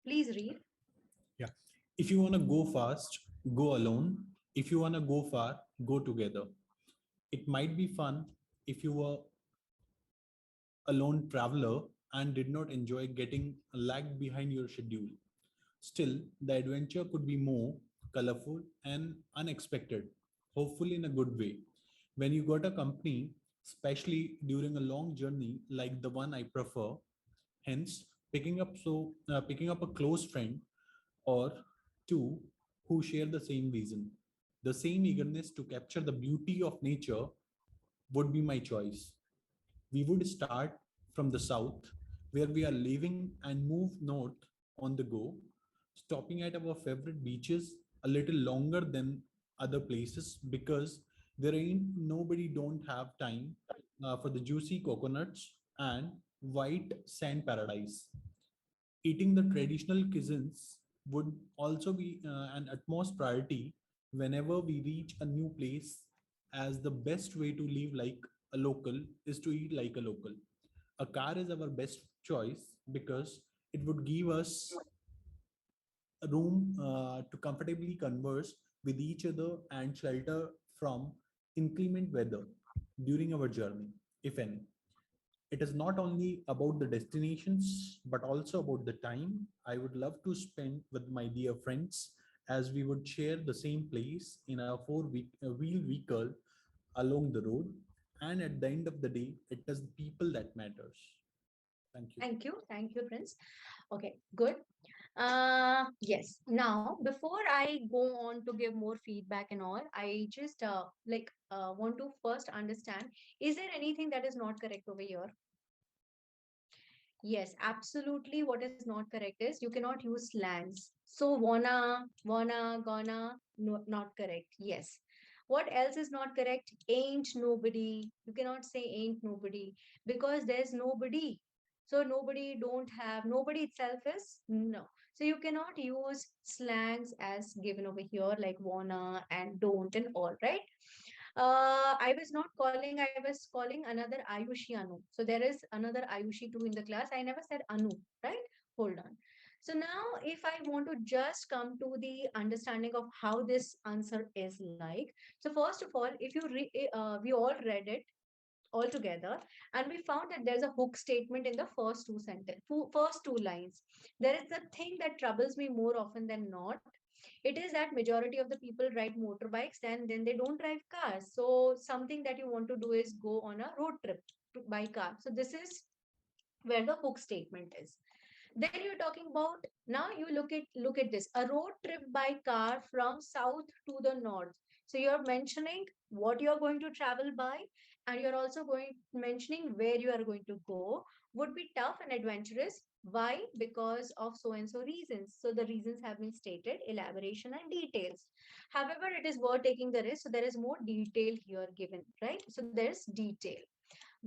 Please read. Yeah. If you want to go fast, go alone. If you want to go far, go together. It might be fun if you were a lone traveler and did not enjoy getting lagged behind your schedule. Still, the adventure could be more colorful and unexpected, hopefully in a good way. When you got a company, especially during a long journey like the one I prefer, hence picking up a close friend or two who share the same vision, the same eagerness to capture the beauty of nature would be my choice. We would start from the south, where we are living, and move north on the go, stopping at our favorite beaches a little longer than other places because there ain't nobody don't have time for the juicy coconuts and white sand paradise. Eating the traditional cuisines would also be an utmost priority whenever we reach a new place, as the best way to live like a local is to eat like a local. A car is our best choice because it would give us a room to comfortably converse with each other and shelter from inclement weather during our journey, if any. It is not only about the destinations, but also about the time I would love to spend with my dear friends, as we would share the same place in a wheel vehicle along the road. And at the end of the day, it is the people that matters. Thank you. Thank you, Prince. Okay, good. Yes. Now, before I go on to give more feedback and all, I just want to first understand, is there anything that is not correct over here? Yes, absolutely. What is not correct is you cannot use slangs. So wanna, gonna, no, not correct. Yes. What else is not correct? Ain't nobody. You cannot say ain't nobody because there's nobody. So nobody don't have, nobody itself is no. So you cannot use slangs as given over here like wanna and don't and all, right? I was not calling, I was calling another Ayushi Anu. So there is another Ayushi too in the class. I never said Anu, right? Hold on. So now if I want to just come to the understanding of how this answer is like. So first of all, if we all read it all together and we found that there's a hook statement in the first two lines. There is the thing that troubles me more often than not. It is that majority of the people ride motorbikes and then they don't drive cars. So something that you want to do is go on a road trip by car. So this is where the hook statement is. Then you're talking about, now you look at this, a road trip by car from south to the north. So you're mentioning what you're going to travel by, and you're also going mentioning where you are going to go. Would be tough and adventurous. Why? Because of so and so reasons. So the reasons have been stated, elaboration and details. However, it is worth taking the risk. So there is more detail here given, right? So there's detail.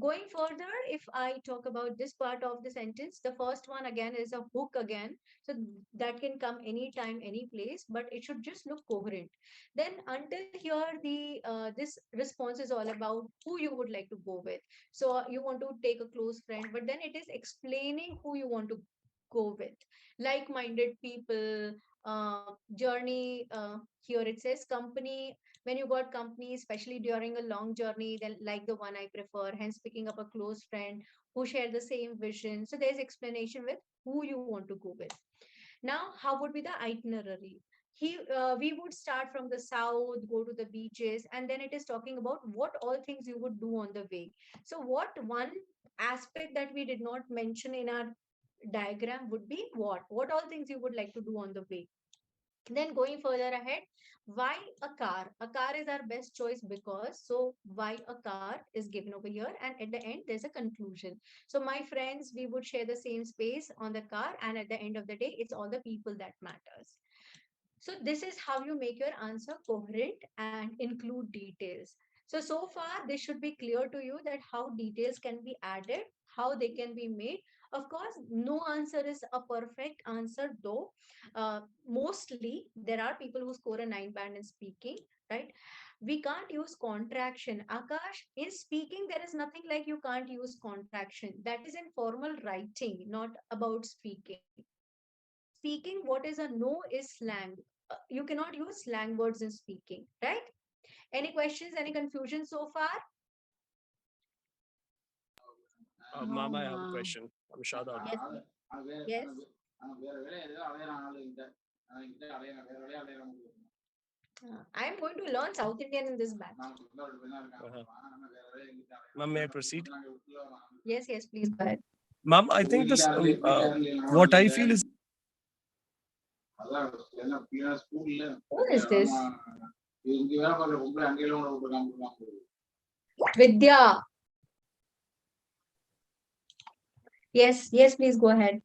Going further, if I talk about this part of the sentence, the first one again is a hook again. So that can come anytime, any place, but it should just look coherent. Then until here, this response is all about who you would like to go with. So you want to take a close friend, but then it is explaining who you want to go with. Like-minded people, journey. Here it says company, when you got company, especially during a long journey, then like the one I prefer, hence picking up a close friend who share the same vision. So there's explanation with who you want to go with. Now, how would be the itinerary? We would start from the south, go to the beaches, and then it is talking about what all things you would do on the way. So, what one aspect that we did not mention in our diagram would be what? What all things you would like to do on the way? Then going further ahead, why a car? A car is our best choice because, so why a car is given over here, and at the end there's a conclusion. So my friends, we would share the same space on the car, and at the end of the day it's all the people that matters. So this is how you make your answer coherent and include details. So far, this should be clear to you that how details can be added, how they can be made. Of course, no answer is a perfect answer, though. Mostly, there are people who score a 9 band in speaking, right? We can't use contraction. Akash, in speaking, there is nothing like you can't use contraction. That is in formal writing, not about speaking. Speaking, what is a no is slang. You cannot use slang words in speaking, right? Any questions, any confusion so far? Ma'am, No, I have a ma'am. question. I'm Shadab. Yes, yes. I am going to learn South Indian in this batch. Ma'am, may I proceed? Yes, yes, please go ahead. Ma'am, I think this, what I feel is Who is this? Vidya. Yes, yes, please go ahead.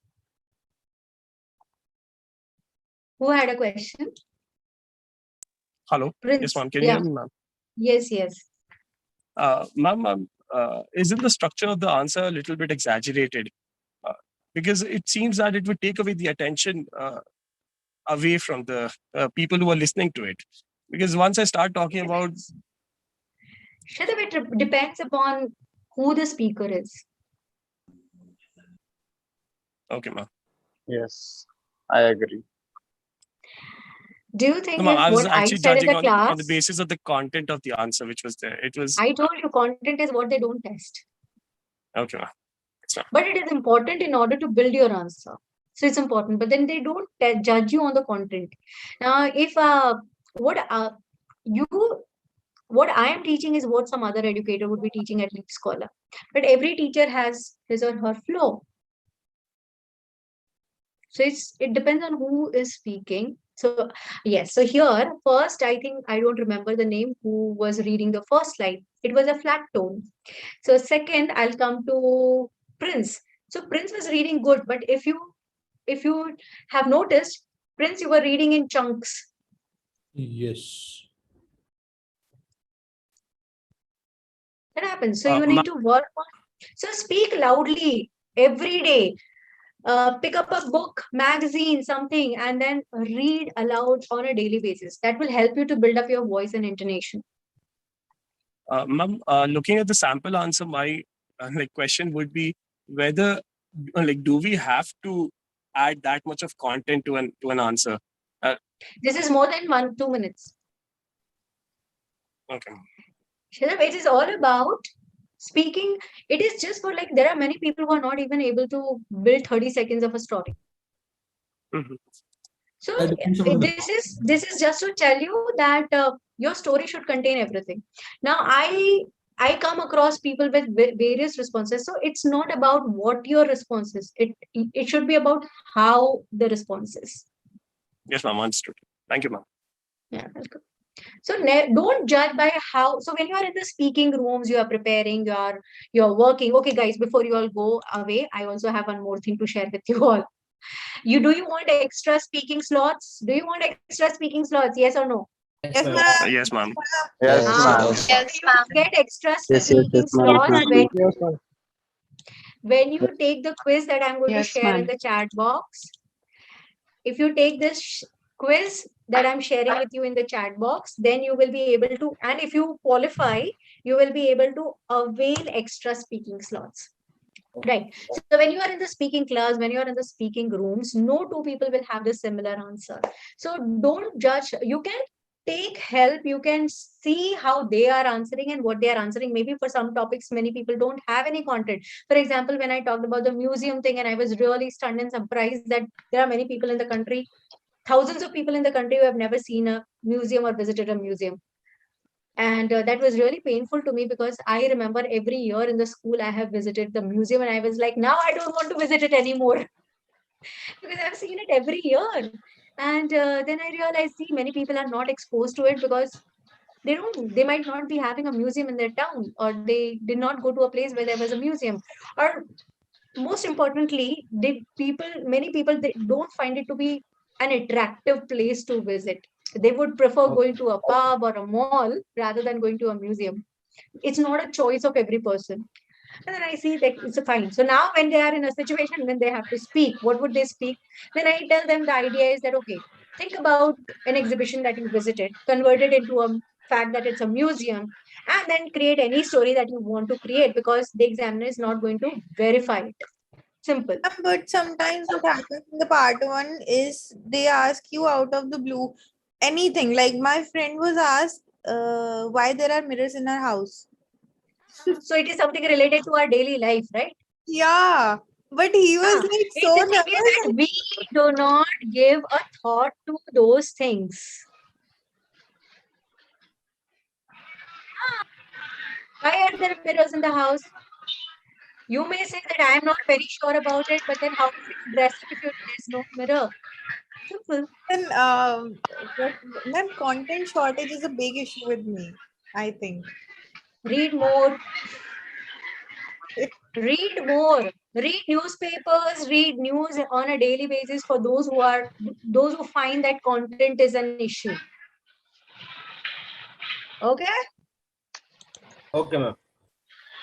Who had a question? hello. Prince. Yes, ma'am. Can you Yeah. hear me, ma'am? Yes, yes. Ma'am, isn't the structure of the answer a little bit exaggerated? Because it seems that it would take away the attention away from the people who are listening to it. Because once I start talking about, Shadav, it depends upon who the speaker is. okay, ma'am. Yes, I agree. Do you think No, ma'am, if I was what I actually said in judging the class, on the basis of the content of the answer which was there. It was I told you content is what they don't test. okay, ma'am. But it is important in order to build your answer. So it's important. But then they don't judge you on the content. Now, if what you what I am teaching is what some other educator would be teaching at Leap Scholar. But every teacher has his or her flow. So it depends on who is speaking. So yes, so here first, I think I don't remember the name who was reading the first slide. It was a flat tone. So second, I'll come to Prince. So Prince was reading good, but if you have noticed, Prince, you were reading in chunks. Yes. That happens. So you need to work on. So speak loudly every day. Pick up a book, magazine, something, and then read aloud on a daily basis. That will help you to build up your voice and intonation. Ma'am, looking at the sample answer, my like question would be whether like do we have to add that much of content to an answer? This is more than 2 minutes. Okay. Shilab, it is all about speaking. It is just for like there are many people who are not even able to build 30 seconds of a story. So this is just to tell you that your story should contain everything. Now I come across people with various responses. So it's not about what your response is. It should be about how the response is. Yes, ma'am. Understood. Thank you, ma'am. Yeah, welcome. So don't judge by how. So when you are in the speaking rooms, you are preparing, you're working. Okay, guys, before you all go away, I also have one more thing to share with you all. Do you want extra speaking slots? Do you want extra speaking slots? Yes or no? Yes, ma'am. Yes, ma'am. Yes, ma'am. You get extra Yes, yes, speaking yes, ma'am. slots when you Yes. take the quiz that I'm going to Yes, share in ma'am. the chat box. If you take this quiz that I'm sharing with you in the chat box, then you will be able to, and if you qualify, you will be able to avail extra speaking slots. Right. So when you are in the speaking class, when you are in the speaking rooms, no two people will have the similar answer. So don't judge. You can take help. You can see how they are answering and what they are answering. Maybe for some topics, many people don't have any content. For example, when I talked about the museum thing, and I was really stunned and surprised that there are many people in the country, thousands of people in the country who have never seen a museum or visited a museum. And that was really painful to me because I remember every year in the school I have visited the museum and I was like, now I don't want to visit it anymore because I've seen it every year. And then I realized, see, many people are not exposed to it because they might not be having a museum in their town, or they did not go to a place where there was a museum. Or most importantly, many people, they don't find it to be an attractive place to visit. They would prefer going to a pub or a mall rather than going to a museum. It's not a choice of every person. And then I see that it's a fine. So now when they are in a situation when they have to speak, what would they speak? Then I tell them the idea is that, okay, think about an exhibition that you visited, convert it into a fact that it's a museum, and then create any story that you want to create because the examiner is not going to verify it. Simple. But sometimes what happens in the part one is they ask you out of the blue anything. Like my friend was asked why there are mirrors in our house. So it is something related to our daily life, right? Yeah, but he was like so The thing is that nervous. we do not give a thought to those things. Why are there mirrors in the house? You may say that I am not very sure about it, but then how will you dress up if there's no mirror? Simple. And man, content shortage is a big issue with me, I think. Read more. Read more. Read newspapers, read news on a daily basis for those who find that content is an issue. Okay? Okay, ma'am.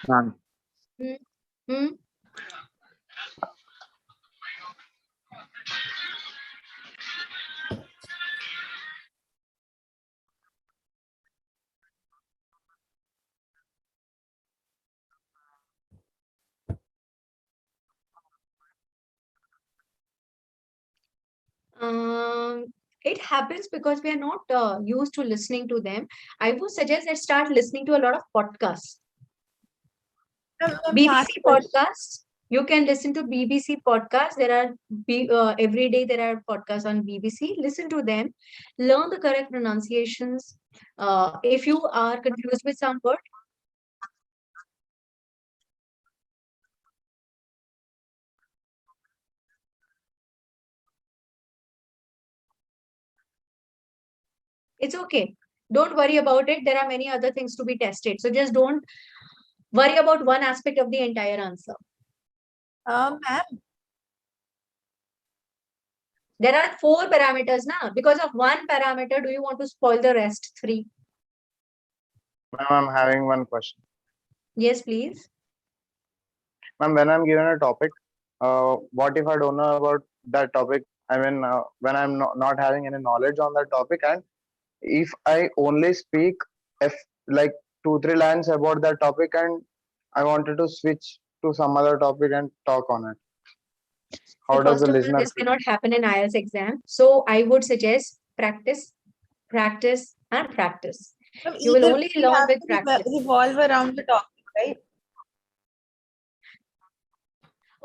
Ma'am. Hmm? It happens because we are not used to listening to them. I would suggest that start listening to a lot of podcasts. BBC podcasts. You can listen to BBC podcasts. There are every day there are podcasts on BBC. Listen to them. Learn the correct pronunciations. If you are confused with some word, It's okay. Don't worry about it. There are many other things to be tested. So just don't worry about one aspect of the entire answer. Ma'am, There are 4 parameters now. Because of one parameter, do you want to spoil the rest 3? Ma'am, I'm having one question. Yes, please. Ma'am, when I'm given a topic, what if I don't know about that topic? I mean, when I'm not having any knowledge on that topic, and if I only speak if like 2-3 lines about that topic, and I wanted to switch to some other topic and talk on it, how So does first the of all, listener this feel? cannot happen in IELTS exam. So I would suggest practice, practice, and practice. ma'am, You will either only we learn have with to practice. revolve around the topic, right?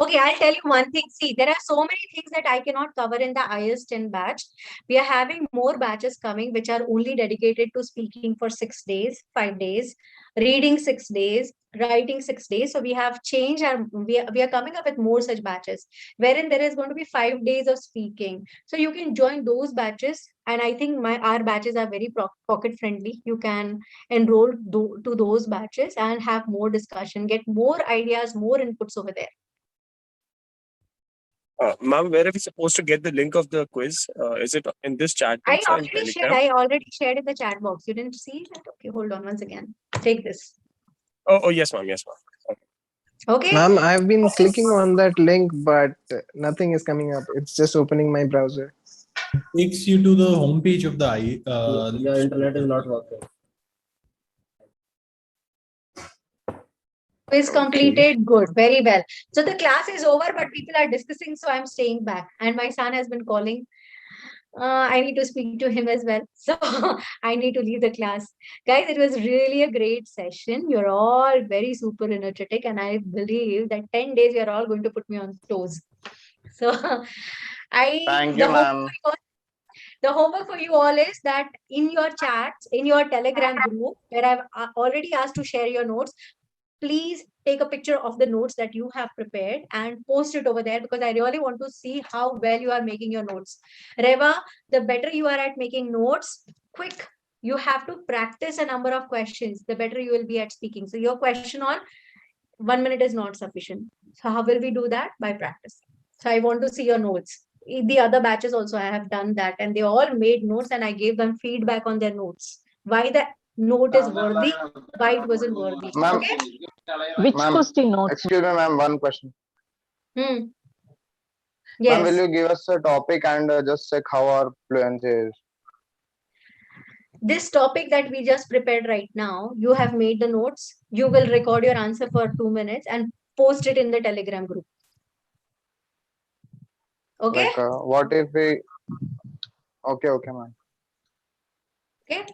Okay, I'll tell you one thing. See, there are so many things that I cannot cover in the IELTS 10 batch. We are having more batches coming, which are only dedicated to speaking for 6 days, 5 days, reading 6 days, writing 6 days. So we have changed our, we are coming up with more such batches, wherein there is going to be 5 days of speaking. So you can join those batches. And I think our batches are very pocket friendly. You can enroll to those batches and have more discussion, get more ideas, more inputs over there. Ma'am, where are we supposed to get the link of the quiz? Is it in this chat box or in Telegram? I already shared in the chat box. You didn't see that? Okay, hold on once again. Take this. Oh, yes, ma'am. Yes, ma'am. Okay. Ma'am, I've been clicking on that link, but nothing is coming up. It's just opening my browser. Takes you to the homepage of the Your internet is not working. Quiz completed. Good. Very well. So the class is over, but people are discussing, so I'm staying back. And my son has been calling. I need to speak to him as well. So I need to leave the class. Guys, it was really a great session. You're all very super energetic, and I believe that 10 days you're all going to put me on toes. So Thank you, ma'am. the homework for you all is that in your chats, in your Telegram group, where I've already asked to share your notes, please take a picture of the notes that you have prepared and post it over there, because I really want to see how well you are making your notes. Reva, the better you are at making notes, quick, you have to practice a number of questions, the better you will be at speaking. So your question on 1 minute is not sufficient. So how will we do that? By practice. So I want to see your notes. The other batches also, I have done that, and they all made notes and I gave them feedback on their notes. Why the note is worthy, why it wasn't worthy. Ma'am, Okay? Which ma'am, question notes? excuse me, ma'am, one question. Ma'am, will yes. you give us a topic and just check how our fluency is? This topic that we just prepared right now, you have made the notes. You will record your answer for 2 minutes and post it in the Telegram group. Okay? Like, what if we... Okay, ma'am. Okay.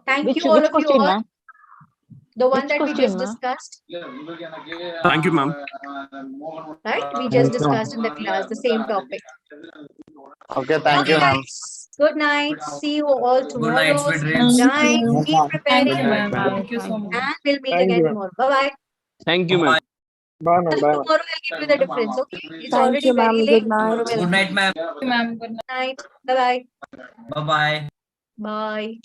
Thank Which you, all of you question, all. ma'am? The one Which that we question, just ma'am? discussed. Thank you, ma'am. Right? We just discussed in the class the same topic. Okay, thank you, Okay, ma'am. guys. Good night. See you all Good night, tomorrow. sweet Same dreams. time. Keep preparing. Good night, ma'am. Thank you so much. And we'll meet Thank again you. tomorrow. Bye-bye. Thank you, ma'am. Bye, ma'am. Bye, ma'am. Tomorrow I'll give you the difference. Okay? It's Thank already you, very ma'am. late. Good Tomorrow night. we'll Good night, ma'am. Good night. Bye-bye. Bye bye. Bye.